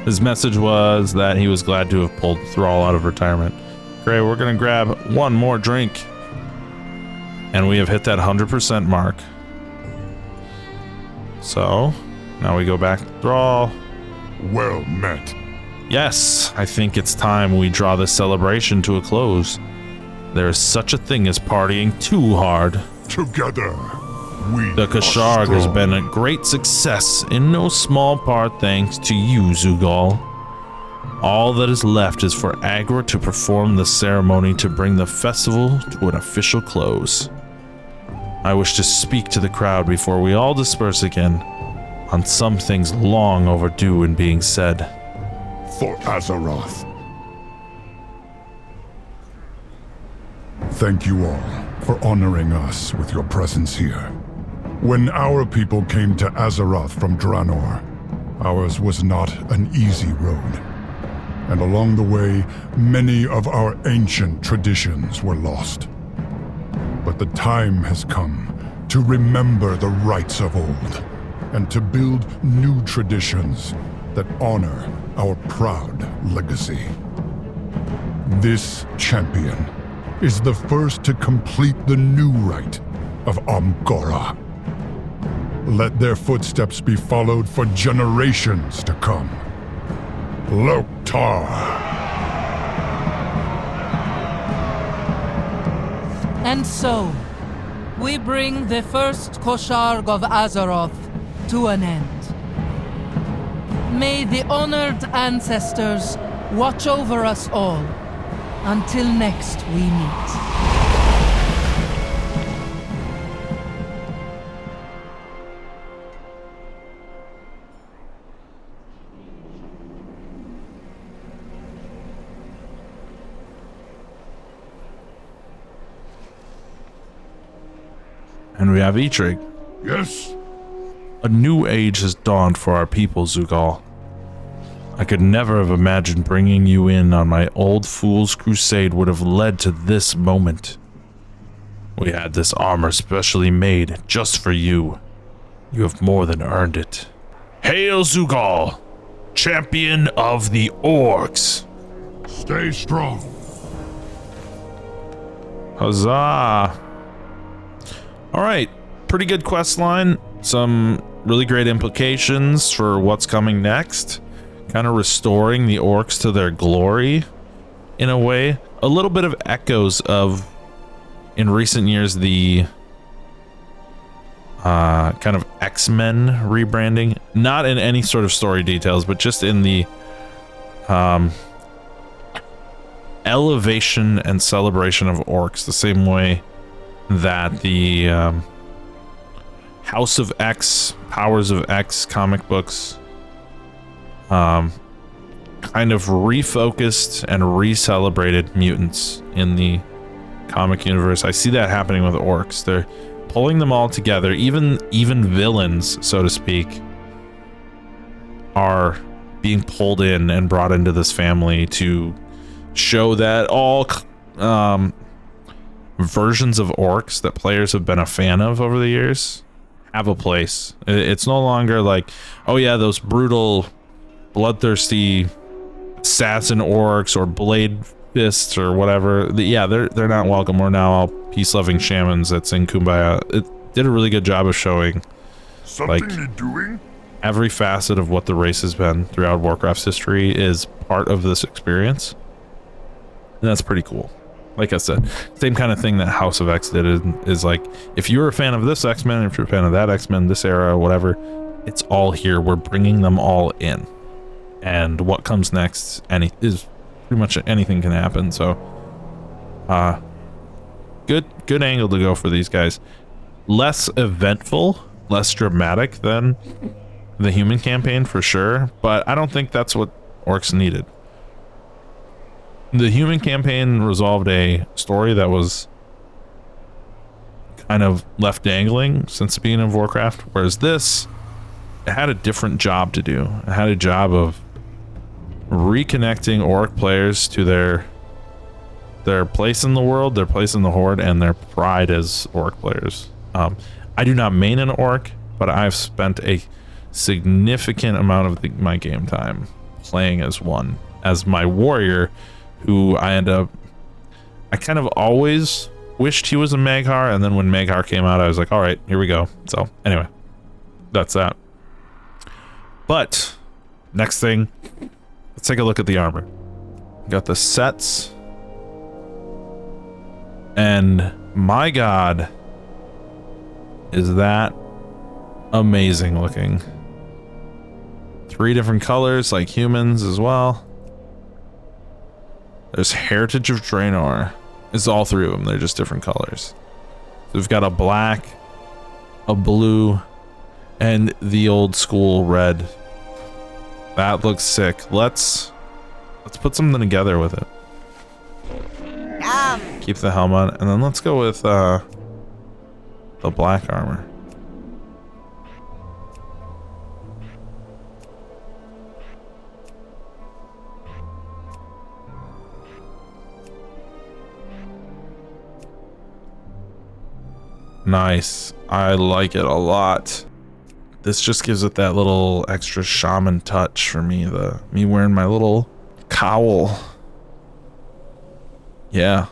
His message was that he was glad to have pulled Thrall out of retirement. Great, we're gonna grab one more drink. And we have hit that 100% mark. So, now we go back to Thrall. Well met. Yes, I think it's time we draw this celebration to a close. There is such a thing as partying too hard. Together, We The are Kasharg has strong. been a great success, in no small part thanks to you, Zugal. All that is left is for Agra to perform the ceremony to bring the festival to an official close. I wish to speak to the crowd before we all disperse again on some things long overdue in being said. For Azeroth. Thank you all for honoring us with your presence here. When our people came to Azeroth from Draenor, ours was not an easy road. And along the way, many of our ancient traditions were lost. But the time has come to remember the rites of old, and to build new traditions that honor our proud legacy. This champion is the first to complete the new rite of Amgora. Let their footsteps be followed for generations to come. Loktar. And so, we bring the first Kosharg of Azeroth to an end. May the honored ancestors watch over us all until next we meet. And we have Eitrig. Yes? A new age has dawned for our people, Zugal. I could never have imagined bringing you in on my old fool's crusade would have led to this moment. We had this armor specially made just for you. You have more than earned it. Hail Zugal, champion of the orcs. Stay strong. Huzzah. Alright, pretty good quest line. Some really great implications for what's coming next. Kind of restoring the orcs to their glory in a way. A little bit of echoes of, in recent years, the kind of X-Men rebranding. Not in any sort of story details, but just in the elevation and celebration of orcs, the same way that the House of X, Powers of X comic books kind of refocused and re-celebrated mutants in the comic universe. I see that happening with orcs. They're pulling them all together. Even villains, so to speak, are being pulled in and brought into this family to show that all versions of orcs that players have been a fan of over the years have a place. It's no longer like, oh yeah, those brutal, bloodthirsty assassin orcs or blade fists or whatever. Yeah, they're not welcome. We're now all peace-loving shamans that sing Kumbaya. It did a really good job of showing Something you're doing? every facet of what the race has been throughout Warcraft's history is part of this experience. And that's pretty cool. Like I said, same kind of thing that House of X did is like, if you're a fan of this X-Men, if you're a fan of that X-Men, this era, whatever, it's all here. We're bringing them all in. And what comes next is pretty much anything can happen. So, good angle to go for these guys. Less eventful, less dramatic than the human campaign for sure, but I don't think that's what orcs needed. The human campaign resolved a story that was kind of left dangling since the beginning of Warcraft, whereas this, it had a different job to do. It had a job of reconnecting orc players to their place in the world, their place in the horde, and their pride as orc players. I do not main an orc, but I've spent a significant amount of my game time playing as one, as my warrior, who I kind of always wished he was a Maghar, and then when Maghar came out, I was like, all right, here we go. So anyway, that's that. But next thing, let's take a look at the armor. Got the sets, and my god, is that amazing looking. 3 different colors like humans as well. There's Heritage of Draenor. It's all 3 of them. They're just different colors. So we've got a black, a blue, and the old school red. That looks sick. Let's put something together with it. Keep the helmet, and then let's go with the black armor. Nice. I like it a lot. This just gives it that little extra shaman touch for me. Me wearing my little cowl. Yeah.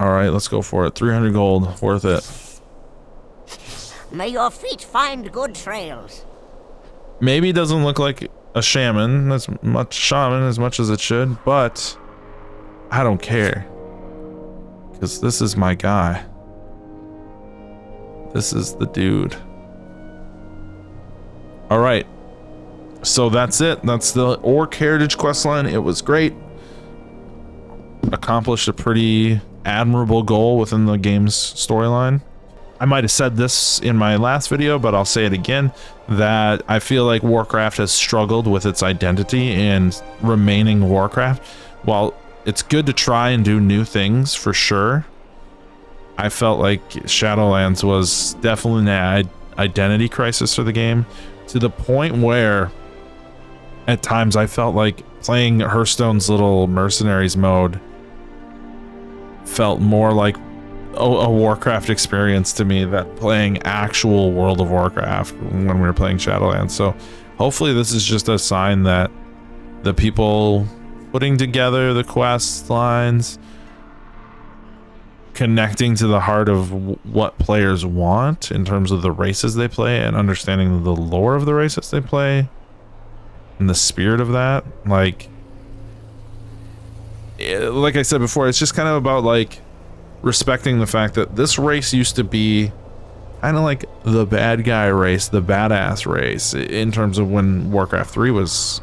All right, let's go for it. 300 gold, worth it. May your feet find good trails. Maybe it doesn't look like a shaman as much as it should, but I don't care. Because this is my guy. This is the dude. All right. So that's it. That's the Orc Heritage Questline. It was great. Accomplished a pretty admirable goal within the game's storyline. I might have said this in my last video, but I'll say it again, that I feel like Warcraft has struggled with its identity and remaining Warcraft. While it's good to try and do new things for sure, I felt like Shadowlands was definitely an identity crisis for the game, to the point where at times I felt like playing Hearthstone's little mercenaries mode felt more like a Warcraft experience to me than playing actual World of Warcraft when we were playing Shadowlands. So hopefully this is just a sign that the people putting together the quest lines, connecting to the heart of what players want in terms of the races they play and understanding the lore of the races they play and the spirit of that. Like I said before, it's just kind of about like respecting the fact that this race used to be kind of like the bad guy race, the badass race, in terms of when Warcraft 3 was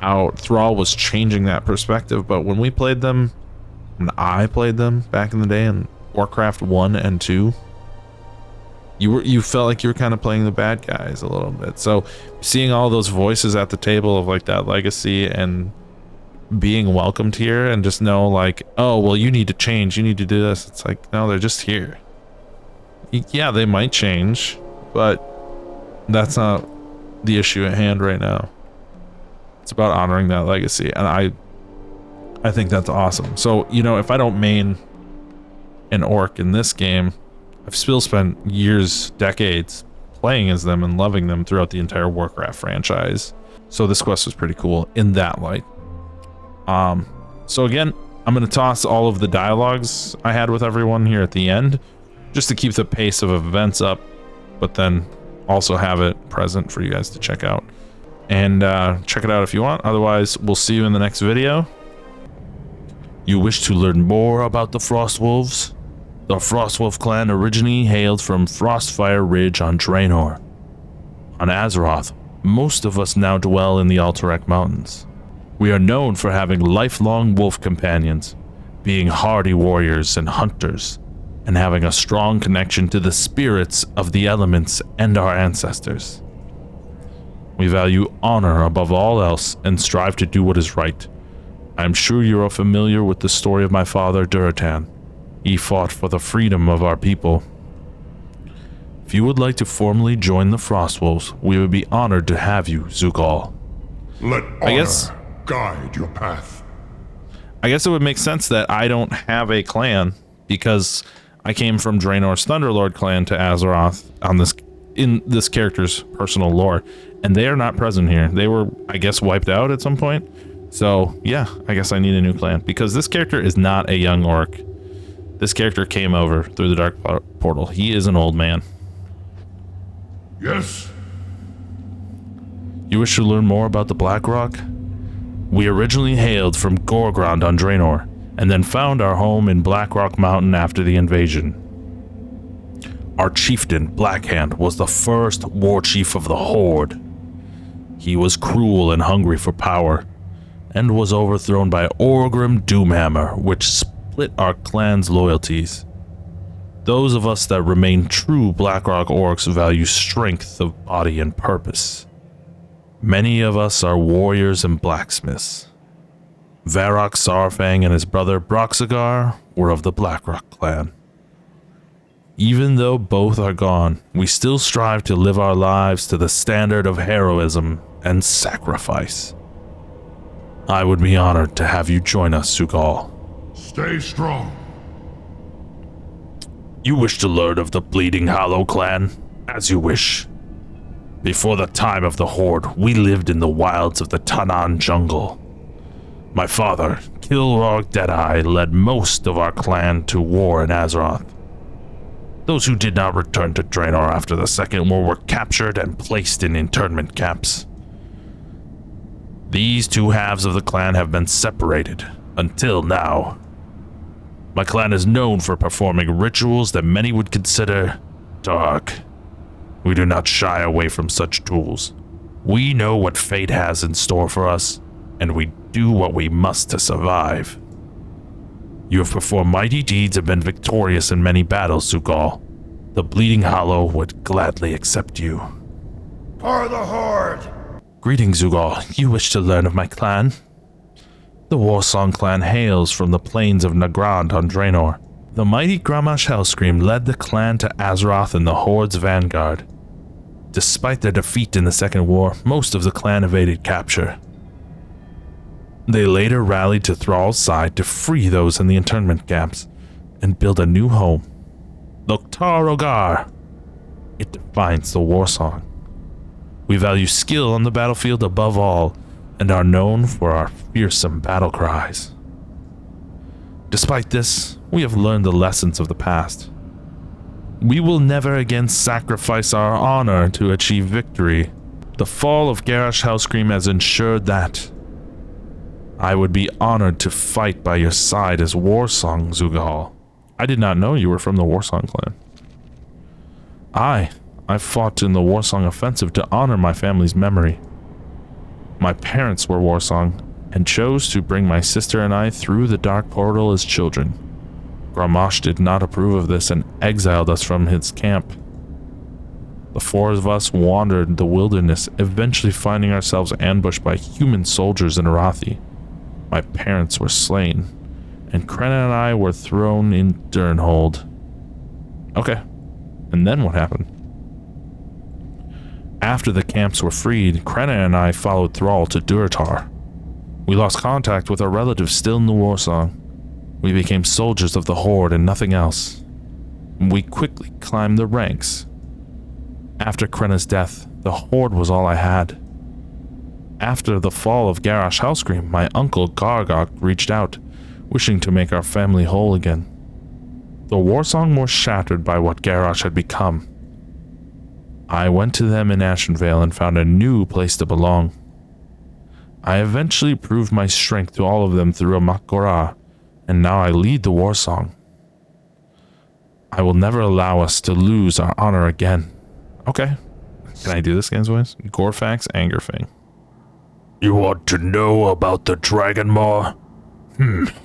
out. Thrall was changing that perspective, but when we played them, and I played them back in the day in Warcraft 1 and 2, you felt like you were kind of playing the bad guys a little bit. So seeing all those voices at the table of like that legacy and being welcomed here, and just know like, oh well, you need to change, you need to do this. It's like, no, they're just here. Yeah, they might change, but that's not the issue at hand right now. It's about honoring that legacy, and I think that's awesome. So, you know, if I don't main an orc in this game, I've still spent years, decades playing as them and loving them throughout the entire Warcraft franchise. So this quest was pretty cool in that light. So again, I'm going to toss all of the dialogues I had with everyone here at the end, just to keep the pace of events up, but then also have it present for you guys to check out. And check it out if you want. Otherwise, we'll see you in the next video. You wish to learn more about the Frostwolves? The Frostwolf clan originally hailed from Frostfire Ridge on Draenor. On Azeroth, most of us now dwell in the Alterac Mountains. We are known for having lifelong wolf companions, being hardy warriors and hunters, and having a strong connection to the spirits of the elements and our ancestors. We value honor above all else and strive to do what is right. I am sure you are familiar with the story of my father, Duratan. He fought for the freedom of our people. If you would like to formally join the Frostwolves, we would be honored to have you, Zugal. Let honor guide your path. I guess it would make sense that I don't have a clan, because I came from Draenor's Thunderlord clan to Azeroth in this character's personal lore, and they are not present here. They were, I guess, wiped out at some point. So yeah, I guess I need a new clan, because this character is not a young orc. This character came over through the Dark Portal. He is an old man. Yes. You wish to learn more about the Blackrock? We originally hailed from Gorgrond on Draenor, and then found our home in Blackrock Mountain after the invasion. Our chieftain, Blackhand, was the first war chief of the Horde. He was cruel and hungry for power, and was overthrown by Orgrim Doomhammer, which split our clan's loyalties. Those of us that remain true Blackrock orcs value strength of body and purpose. Many of us are warriors and blacksmiths. Varrock Sarfang and his brother Broxagar were of the Blackrock clan. Even though both are gone, we still strive to live our lives to the standard of heroism and sacrifice. I would be honored to have you join us, Sugal. Stay strong. You wish to learn of the Bleeding Hollow clan? As you wish. Before the time of the Horde, we lived in the wilds of the Tanan jungle. My father, Kilrog Deadeye, led most of our clan to war in Azeroth. Those who did not return to Draenor after the Second War were captured and placed in internment camps. These two halves of the clan have been separated, until now. My clan is known for performing rituals that many would consider dark. We do not shy away from such tools. We know what fate has in store for us, and we do what we must to survive. You have performed mighty deeds and been victorious in many battles, Sugal. The Bleeding Hollow would gladly accept you. For the Horde! Greetings, Sugal. You wish to learn of my clan? The Warsong clan hails from the plains of Nagrand on Draenor. The mighty Gramash Hellscream led the clan to Azeroth in the Horde's vanguard. Despite their defeat in the Second War, most of the clan evaded capture. They later rallied to Thrall's side to free those in the internment camps and build a new home. Loktar Ogar. It defines the Warsong. We value skill on the battlefield above all, and are known for our fearsome battle cries. Despite this, we have learned the lessons of the past. We will never again sacrifice our honor to achieve victory. The fall of Garrosh Hellscream has ensured that. I would be honored to fight by your side as Warsong, Sugal. I did not know you were from the Warsong clan. I fought in the Warsong offensive to honor my family's memory. My parents were Warsong, and chose to bring my sister and I through the dark portal as children. Gramash did not approve of this and exiled us from his camp. The four of us wandered the wilderness, eventually finding ourselves ambushed by human soldiers in Arathi. My parents were slain, and Krenna and I were thrown in Durnhold. Okay, and then what happened? After the camps were freed, Krenna and I followed Thrall to Durotar. We lost contact with our relatives still in the Warsong. We became soldiers of the Horde and nothing else. We quickly climbed the ranks. After Krenna's death, the Horde was all I had. After the fall of Garrosh Hellscream, my uncle Gargok reached out, wishing to make our family whole again. The Warsong was shattered by what Garrosh had become. I went to them in Ashenvale and found a new place to belong. I eventually proved my strength to all of them through a Mak'gora, and now I lead the Warsong. I will never allow us to lose our honor again. Okay. Can I do this guy's voice? Gorfax Angerfang. You want to know about the Dragonmaw?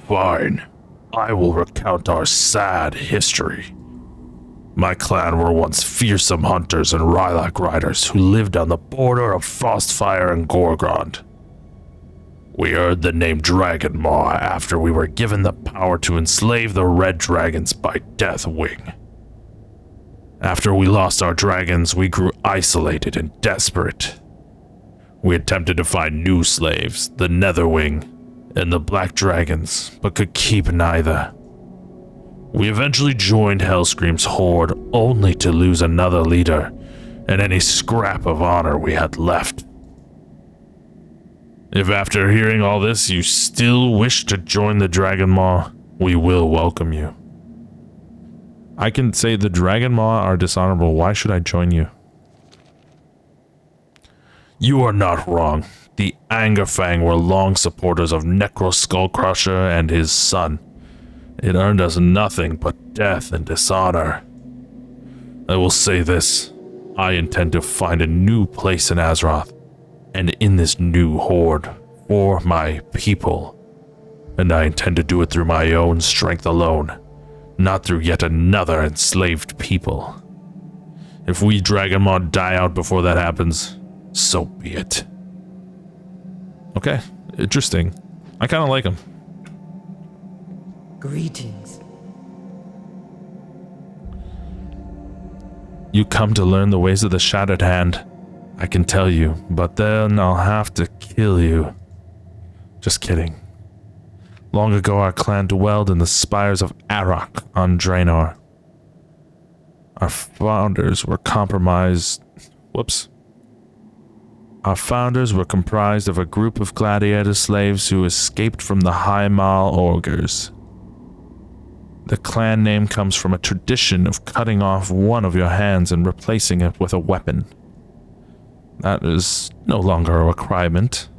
Fine. I will recount our sad history. My clan were once fearsome hunters and Rylak riders who lived on the border of Frostfire and Gorgrond. We earned the name Dragonmaw after we were given the power to enslave the Red Dragons by Deathwing. After we lost our dragons, we grew isolated and desperate. We attempted to find new slaves, the Netherwing and the Black Dragons, but could keep neither. We eventually joined Hellscream's horde only to lose another leader and any scrap of honor we had left. If after hearing all this you still wish to join the Dragonmaw, we will welcome you. I can say the Dragonmaw are dishonorable. Why should I join you? You are not wrong. The Angerfang were long supporters of Necro Skullcrusher and his son. It earned us nothing but death and dishonor. I will say this. I intend to find a new place in Azeroth, and in this new horde, for my people. And I intend to do it through my own strength alone, not through yet another enslaved people. If we Dragonmon die out before that happens, so be it. Okay, interesting. I kind of like him. Greetings. You come to learn the ways of the Shattered Hand. I can tell you, but then I'll have to kill you. Just kidding. Long ago, our clan dwelled in the spires of Arok on Draenor. Our founders were comprised of a group of gladiator slaves who escaped from the High Mal ogres. The clan name comes from a tradition of cutting off one of your hands and replacing it with a weapon. That is no longer a requirement.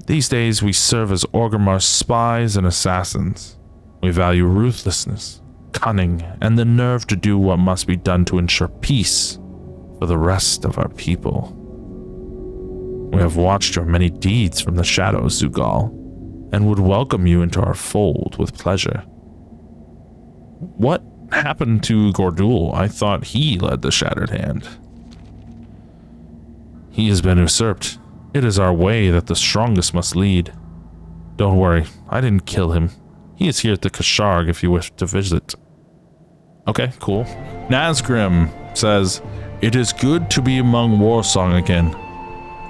These days, we serve as Orgrimmar's spies and assassins. We value ruthlessness, cunning, and the nerve to do what must be done to ensure peace for the rest of our people. We have watched your many deeds from the shadows, Zugal, and would welcome you into our fold with pleasure. What happened to Gordul? I thought he led the Shattered Hand. He has been usurped. It is our way that the strongest must lead. Don't worry, I didn't kill him. He is here at the Kasharg if you wish to visit. Okay, cool. Nazgrim says, "It is good to be among Warsong again.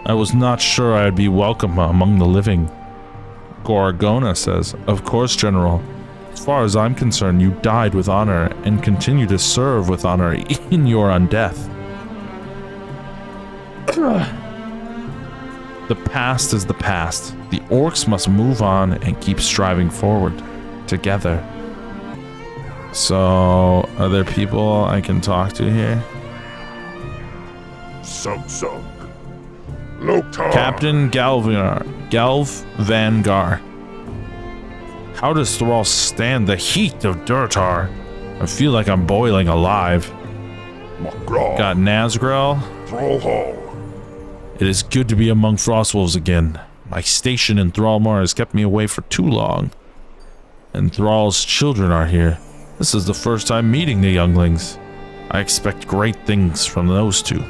I was not sure I'd be welcome among the living." Gorgona says, "Of course, General. As far as I'm concerned, you died with honor and continue to serve with honor in your undeath. The past is the past. The orcs must move on and keep striving forward, together." So, are there people I can talk to here? Sunk. Loktar. Captain Galv Vangar. How does Thrall stand the heat of Durtar? I feel like I'm boiling alive. Magraw. Got Nazgrel. Thrallhall. It is good to be among Frostwolves again. My station in Thrallmore has kept me away for too long. And Thrall's children are here. This is the first time meeting the younglings. I expect great things from those two.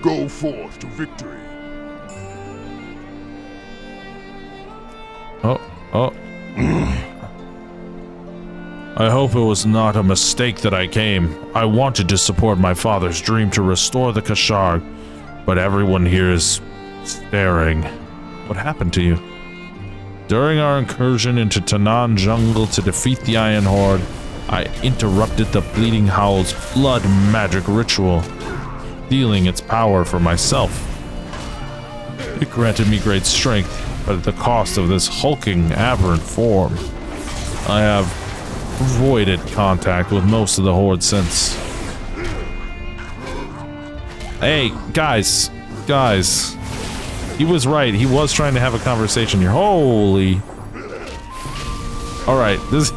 Go forth to victory. Oh. I hope it was not a mistake that I came. I wanted to support my father's dream to restore the Kasharg, but everyone here is staring. What happened to you? During our incursion into Tanan jungle to defeat the Iron Horde, I interrupted the Bleeding Howl's blood magic ritual, stealing its power for myself. It granted me great strength, but at the cost of this hulking, aberrant form. I have avoided contact with most of the Horde since. Hey, guys. He was right. He was trying to have a conversation here. Holy. Alright, this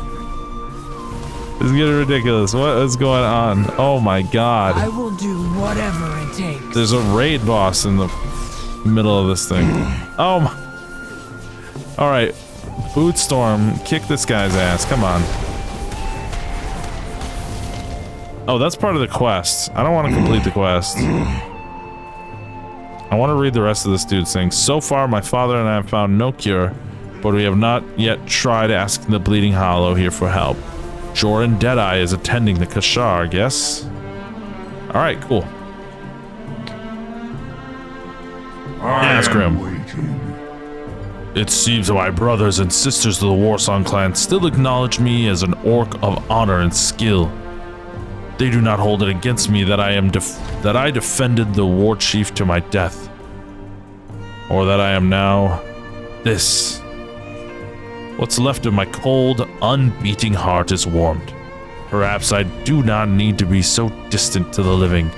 is getting ridiculous. What is going on? Oh my god. I will do whatever it takes. There's a raid boss in the middle of this thing. Oh my. Alright. Bootstorm, kick this guy's ass. Come on. Oh, that's part of the quest. I don't want to complete the quest. I want to read the rest of this dude saying, "So far, my father and I have found no cure, but we have not yet tried asking the Bleeding Hollow here for help. Joran Deadeye is attending the Kasharg, yes?" Alright, cool. Nazgrim. It seems that my brothers and sisters of the Warsong clan still acknowledge me as an orc of honor and skill. They do not hold it against me that I defended the war chief to my death, or that I am now this. What's left of my cold, unbeating heart is warmed. Perhaps I do not need to be so distant to the living,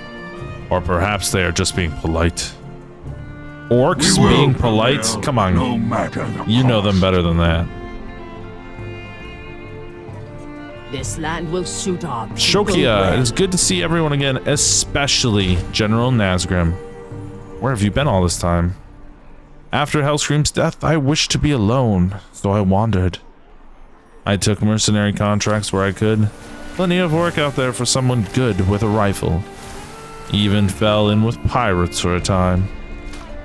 or perhaps they are just being polite. Orcs being polite? Come on, no matter the you know them cost. better than that. This land will suit our people Shokia, well. it is good to see everyone again, especially General Nazgrim. Where have you been all this time? After Hellscream's death, I wished to be alone, so I wandered. I took mercenary contracts where I could. Plenty of work out there for someone good with a rifle. Even fell in with pirates for a time.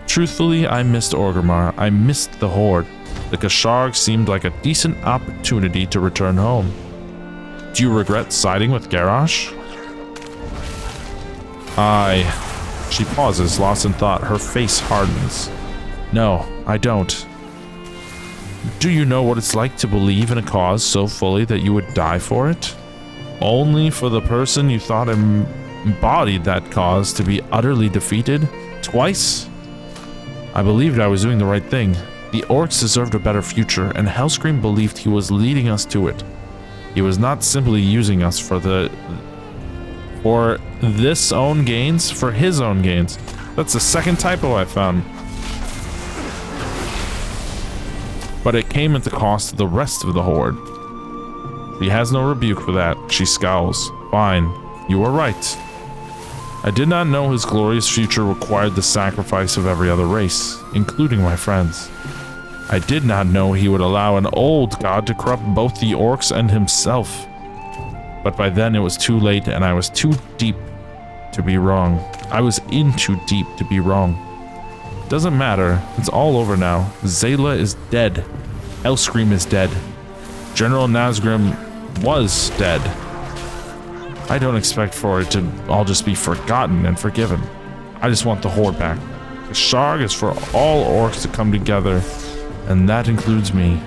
Truthfully, I missed Orgrimmar. I missed the Horde. The Kasharg seemed like a decent opportunity to return home. Do you regret siding with Garrosh? She pauses, lost in thought. Her face hardens. No, I don't. Do you know what it's like to believe in a cause so fully that you would die for it? Only for the person you thought embodied that cause to be utterly defeated? Twice? I believed I was doing the right thing. The orcs deserved a better future, and Hellscream believed he was leading us to it. He was not simply using us for his own gains. That's the second typo I found. But it came at the cost of the rest of the Horde. He has no rebuke for that. She scowls. Fine, you were right. I did not know his glorious future required the sacrifice of every other race, including my friends. I did not know he would allow an old god to corrupt both the orcs and himself. But by then it was too late, and I was too deep to be wrong. I was in too deep to be wrong. Doesn't matter. It's all over now. Zayla is dead. Hellscream is dead. General Nazgrim was dead. I don't expect for it to all just be forgotten and forgiven. I just want the Horde back. The Sharg is for all orcs to come together, and that includes me.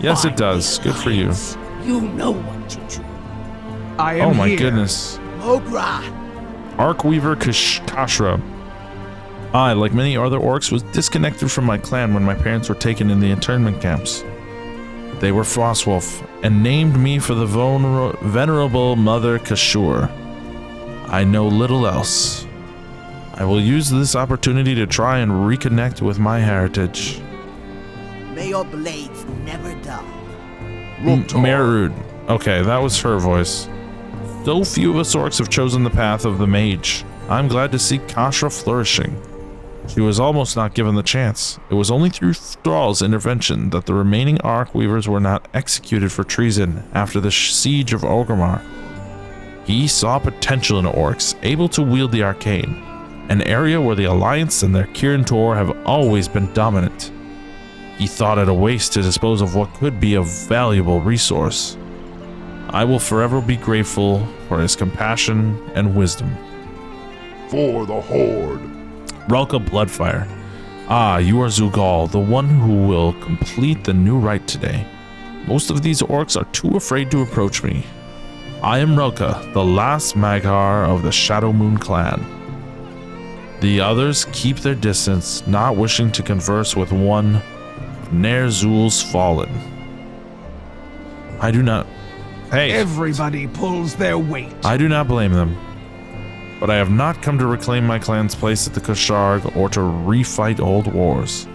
Yes, it does. Good for you. You know what to do. I am Oh my here. goodness. Mogra. Arcweaver Kashra. I, like many other orcs, was disconnected from my clan when my parents were taken in the internment camps. They were Frostwolf, and named me for the venerable Mother Kashur. I know little else. I will use this opportunity to try and reconnect with my heritage. May your blades never dull. Merud. Okay, that was her voice. So few of us orcs have chosen the path of the mage. I'm glad to see Kashra flourishing. She was almost not given the chance. It was only through Thrall's intervention that the remaining Arcweavers were not executed for treason after the siege of Orgrimmar. He saw potential in orcs, able to wield the arcane, an area where the Alliance and their Kirin Tor have always been dominant. He thought it a waste to dispose of what could be a valuable resource. I will forever be grateful for his compassion and wisdom. For the Horde. Relka Bloodfire. Ah, you are Zugal, the one who will complete the new rite today. Most of these orcs are too afraid to approach me. I am Relka, the last Maghar of the Shadow Moon clan. The others keep their distance, not wishing to converse with one of Nerzul's fallen. I do not... Hey! Everybody pulls their weight. I do not blame them. But I have not come to reclaim my clan's place at the Kasharg or to refight old wars.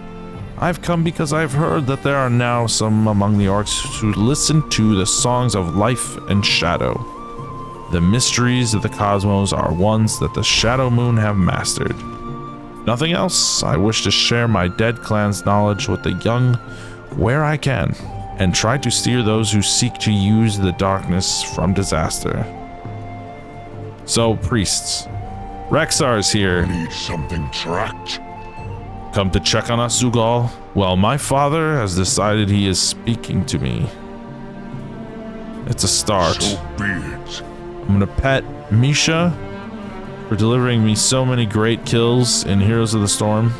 I've come because I've heard that there are now some among the orcs who listen to the songs of life and shadow. The mysteries of the cosmos are ones that the Shadow Moon have mastered. Nothing else, I wish to share my dead clan's knowledge with the young where I can, and try to steer those who seek to use the darkness from disaster. So, priests. Rexar's here. Need something tracked? Come to check on us, Zugal? Well, my father has decided he is speaking to me. It's a start. So be it. I'm gonna pet Misha for delivering me so many great kills in Heroes of the Storm.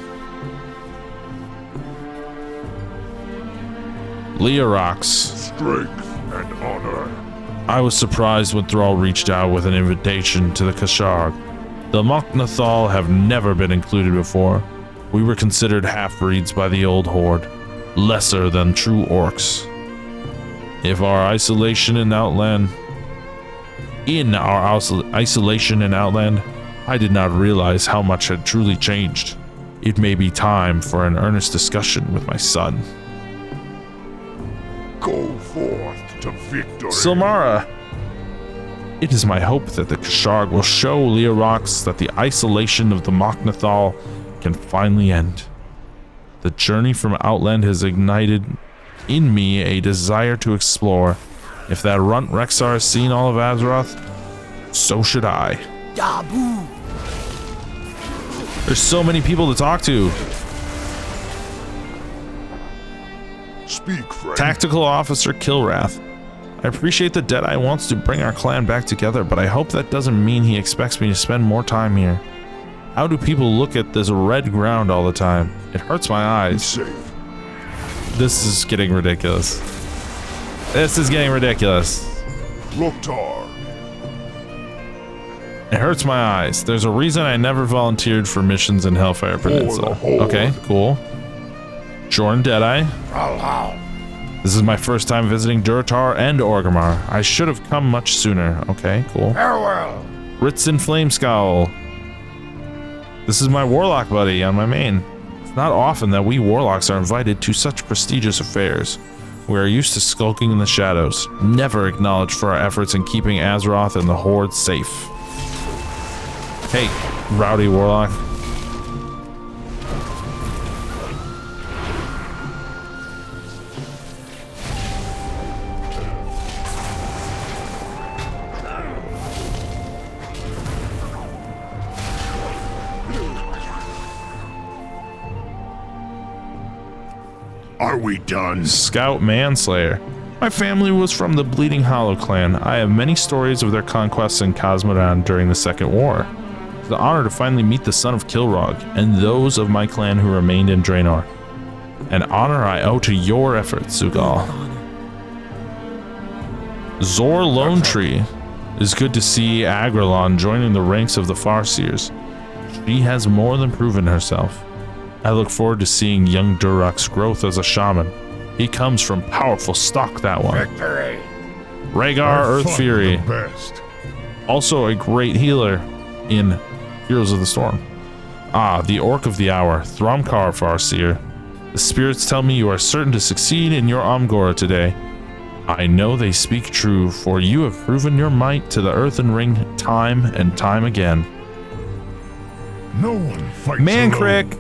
Leorox. Strength and honor. I was surprised when Thrall reached out with an invitation to the Kasharg. The Moknathal have never been included before. We were considered half-breeds by the old Horde, lesser than true orcs. If our isolation in Outland... isolation in Outland, I did not realize how much had truly changed. It may be time for an earnest discussion with my son. Go forth to victory. Silmara. It is my hope that the Kasharg will show Leorox that the isolation of the Moknathal can finally end. The journey from Outland has ignited in me a desire to explore. If that runt Rexar has seen all of Azeroth, so should I. Dabu. There's so many people to talk to. Speak, friend. Tactical Officer Kilrath. I appreciate that Deadeye wants to bring our clan back together, but I hope that doesn't mean he expects me to spend more time here. How do people look at this red ground all the time? It hurts my eyes. Safe. This is getting ridiculous. This is getting ridiculous. Loktar. It hurts my eyes. There's a reason I never volunteered for missions in Hellfire Peninsula. Okay, cool. Jordan Deadeye. This is my first time visiting Durotar and Orgrimmar. I should have come much sooner. Okay, cool. Farewell. Ritz Flameskull. This is my warlock buddy on my main. It's not often that we warlocks are invited to such prestigious affairs. We are used to skulking in the shadows, never acknowledged for our efforts in keeping Azeroth and the Horde safe. Hey, rowdy warlock. Are we done? Scout Manslayer. My family was from the Bleeding Hollow clan. I have many stories of their conquests in Cosmodan during the Second War. It's an honor to finally meet the son of Kilrog and those of my clan who remained in Draenor. An honor I owe to your efforts, Zugal. Zor Lone Tree. It is good to see Agrelon joining the ranks of the Farseers. She has more than proven herself. I look forward to seeing young Durok's growth as a shaman. He comes from powerful stock, that one. Victory. Rhaegar Earth Fun Fury. the best. Also a great healer in Heroes of the Storm. Ah, the Orc of the Hour, Thromkar Farseer. The spirits tell me you are certain to succeed in your Omgora today. I know they speak true, for you have proven your might to the Earthen Ring time and time again. No one fights Mancrick! alone.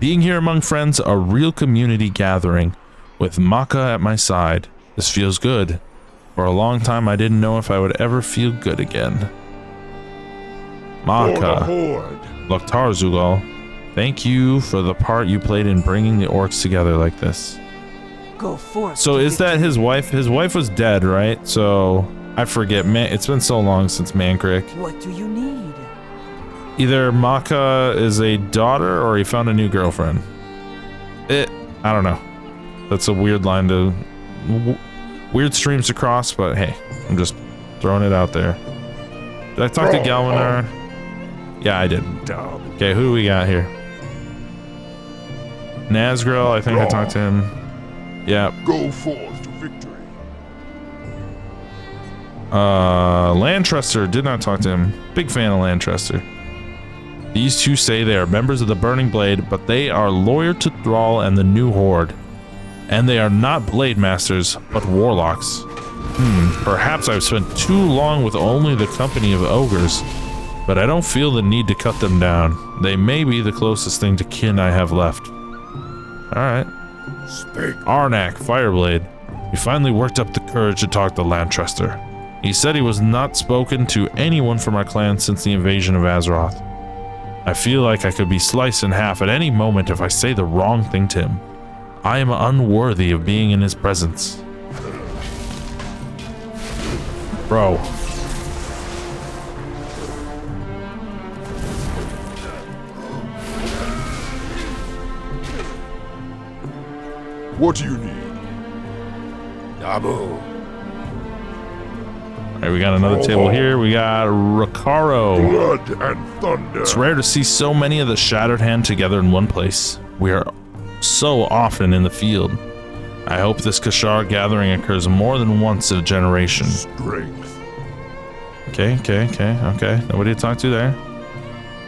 Being here among friends, a real community gathering, with Maka at my side. This feels good. For a long time, I didn't know if I would ever feel good again. For the Maka. Horde. Loktar Zugal. Thank you for the part you played in bringing the orcs together like this. Go forth. So is that his wife? His wife was dead, right? So I forget. Man, it's been so long since Mancrick. What do you need? Either Maka is a daughter or he found a new girlfriend. I don't know. That's a weird line to... weird streams to cross, but hey, I'm just throwing it out there. Did I talk to Galvanar? Yeah, I did. Okay, who do we got here? Nazgrel, I think I talked to him. Yeah. Go forth to victory. Lantrester, did not talk to him. Big fan of Lantrester. These two say they are members of the Burning Blade, but they are loyal to Thrall and the New Horde. And they are not Blade Masters, but Warlocks. Perhaps I've spent too long with only the company of ogres, but I don't feel the need to cut them down. They may be the closest thing to kin I have left. Alright. Speak. Arnak, Fireblade. He finally worked up the courage to talk to Lantrester. He said he was not spoken to anyone from our clan since the invasion of Azeroth. I feel like I could be sliced in half at any moment if I say the wrong thing to him. I am unworthy of being in his presence. Bro. What do you need? Dabu. Alright, we got another table here. We got Rakaro. Blood and thunder. It's rare to see so many of the Shattered Hand together in one place. We are so often in the field. I hope this Kashar gathering occurs more than once in a generation. Strength. Okay. Nobody to talk to there.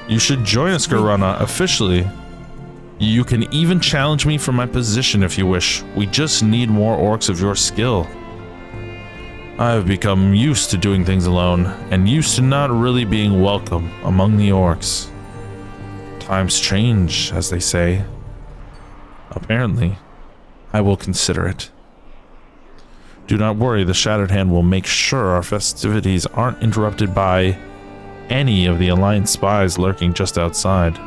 You should join us, Garana, officially. You can even challenge me for my position if you wish. We just need more orcs of your skill. I have become used to doing things alone, and used to not really being welcome among the orcs. Times change, as they say. Apparently, I will consider it. Do not worry, the Shattered Hand will make sure our festivities aren't interrupted by any of the Alliance spies lurking just outside.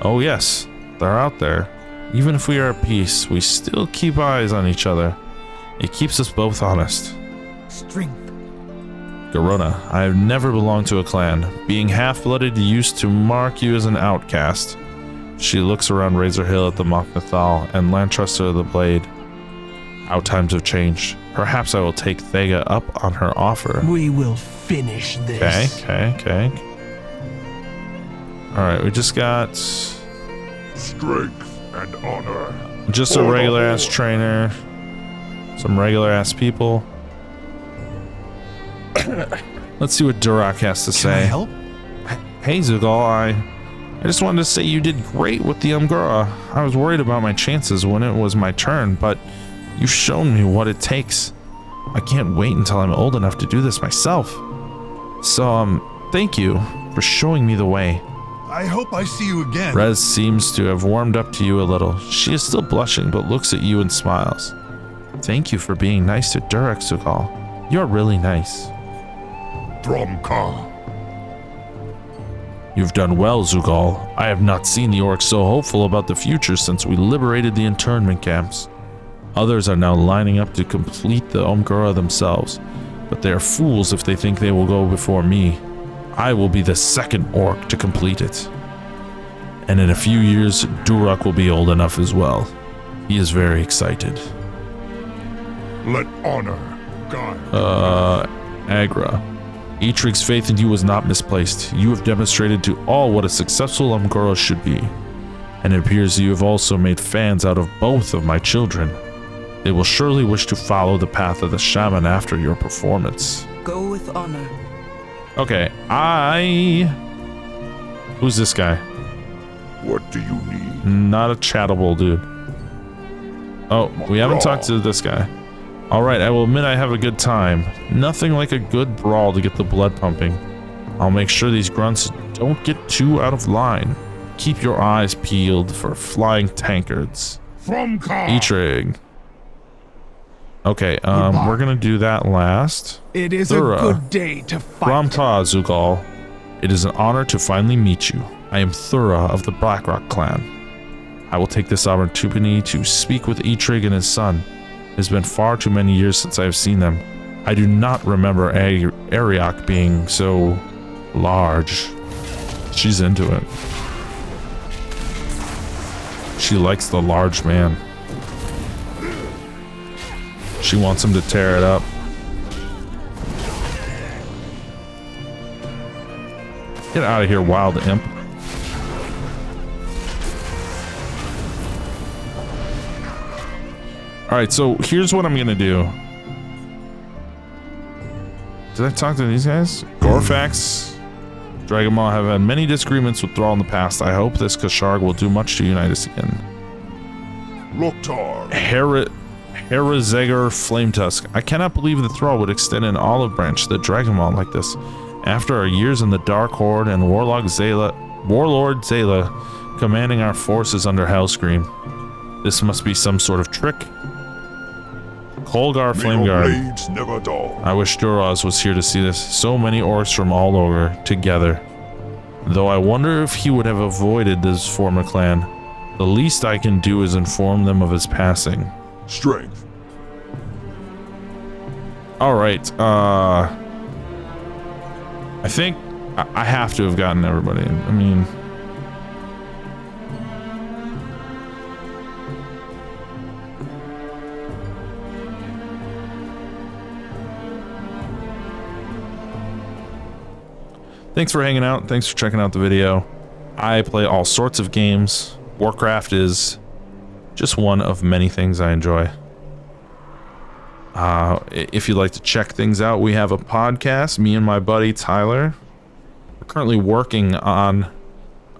Oh yes, they're out there. Even if we are at peace, we still keep eyes on each other. It keeps us both honest. Strength. Garona, I have never belonged to a clan. Being half-blooded used to mark you as an outcast. She looks around Razor Hill at the Moknathal and Lantraster of the Blade. How times have changed. Perhaps I will take Thega up on her offer. We will finish this. Okay. Alright, we just got... Strength and honor. just a regular-ass trainer. Some regular-ass people. Let's see what Durak has to say. Can I help? Hey, Zugal, I just wanted to say you did great with the Umgura. I was worried about my chances when it was my turn, but you've shown me what it takes. I can't wait until I'm old enough to do this myself. So, thank you for showing me the way. I hope I see you again. Rez seems to have warmed up to you a little. She is still blushing, but looks at you and smiles. Thank you for being nice to Durak, Zugal. You're really nice. Dromka. You've done well, Zugal. I have not seen the orcs so hopeful about the future since we liberated the internment camps. Others are now lining up to complete the Umgura themselves, but they are fools if they think they will go before me. I will be the second orc to complete it. And in a few years, Durak will be old enough as well. He is very excited. Let honor guide. Agra. Eitrig's faith in you was not misplaced. You have demonstrated to all what a successful Umgura should be. And it appears you have also made fans out of both of my children. They will surely wish to follow the path of the shaman after your performance. Go with honor. Okay, Who's this guy? What do you need? Not a chattable dude. Oh, we haven't talked to this guy. Alright, I will admit I have a good time. Nothing like a good brawl to get the blood pumping. I'll make sure these grunts don't get too out of line. Keep your eyes peeled for flying tankards. From Ka. Eitrig. Okay, we're gonna do that last. It is Thura. a good day to fight. Ramta, Zugal. It is an honor to finally meet you. I am Thura of the Blackrock clan. I will take this opportunity to speak with Eitrig and his son. It has been far too many years since I have seen them. I do not remember Ariok being so large. She's into it. She likes the large man. She wants him to tear it up. Get out of here, wild imp. Alright, so here's what I'm gonna do. Did I talk to these guys? Gorfax, Dragon Ball have had many disagreements with Thrall in the past. I hope this Kasharg will do much to unite us again. Loktar. Herazegar Flametusk. I cannot believe the Thrall would extend an olive branch to the Dragon Ball like this. After our years in the Dark Horde and Warlord Zayla commanding our forces under Hellscream. This must be some sort of trick. Kolgar Flameguard. Blades never dull. I wish Duraz was here to see this. So many orcs from all over together. Though I wonder if he would have avoided this former clan. The least I can do is inform them of his passing. Strength. Alright, I think I have to have gotten everybody. I mean... Thanks for hanging out. Thanks for checking out the video. I play all sorts of games. Warcraft is just one of many things I enjoy. If you'd like to check things out, we have a podcast, me and my buddy Tyler. We're currently working on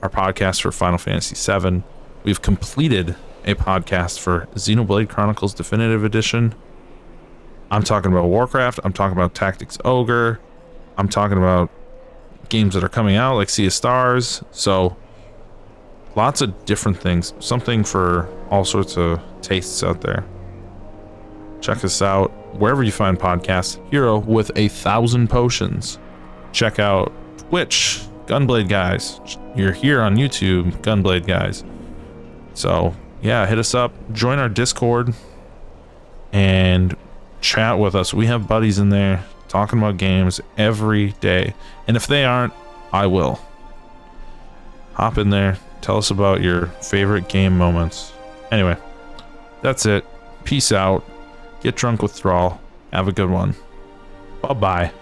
our podcast for Final Fantasy VII. we've completed a podcast for Xenoblade Chronicles Definitive Edition. I'm talking about Warcraft. I'm talking about Tactics Ogre. I'm talking about games that are coming out like Sea of Stars. So lots of different things. Something for all sorts of tastes out there. Check us out wherever you find podcasts. Hero with 1,000 potions. Check out Twitch, Gunblade Guys. You're here on YouTube, Gunblade Guys. So yeah, hit us up, join our Discord, and chat with us. We have buddies in there talking about games every day. And if they aren't, I will. Hop in there, tell us about your favorite game moments. Anyway, that's it. Peace out. Get drunk with Thrall. Have a good one. Bye-bye.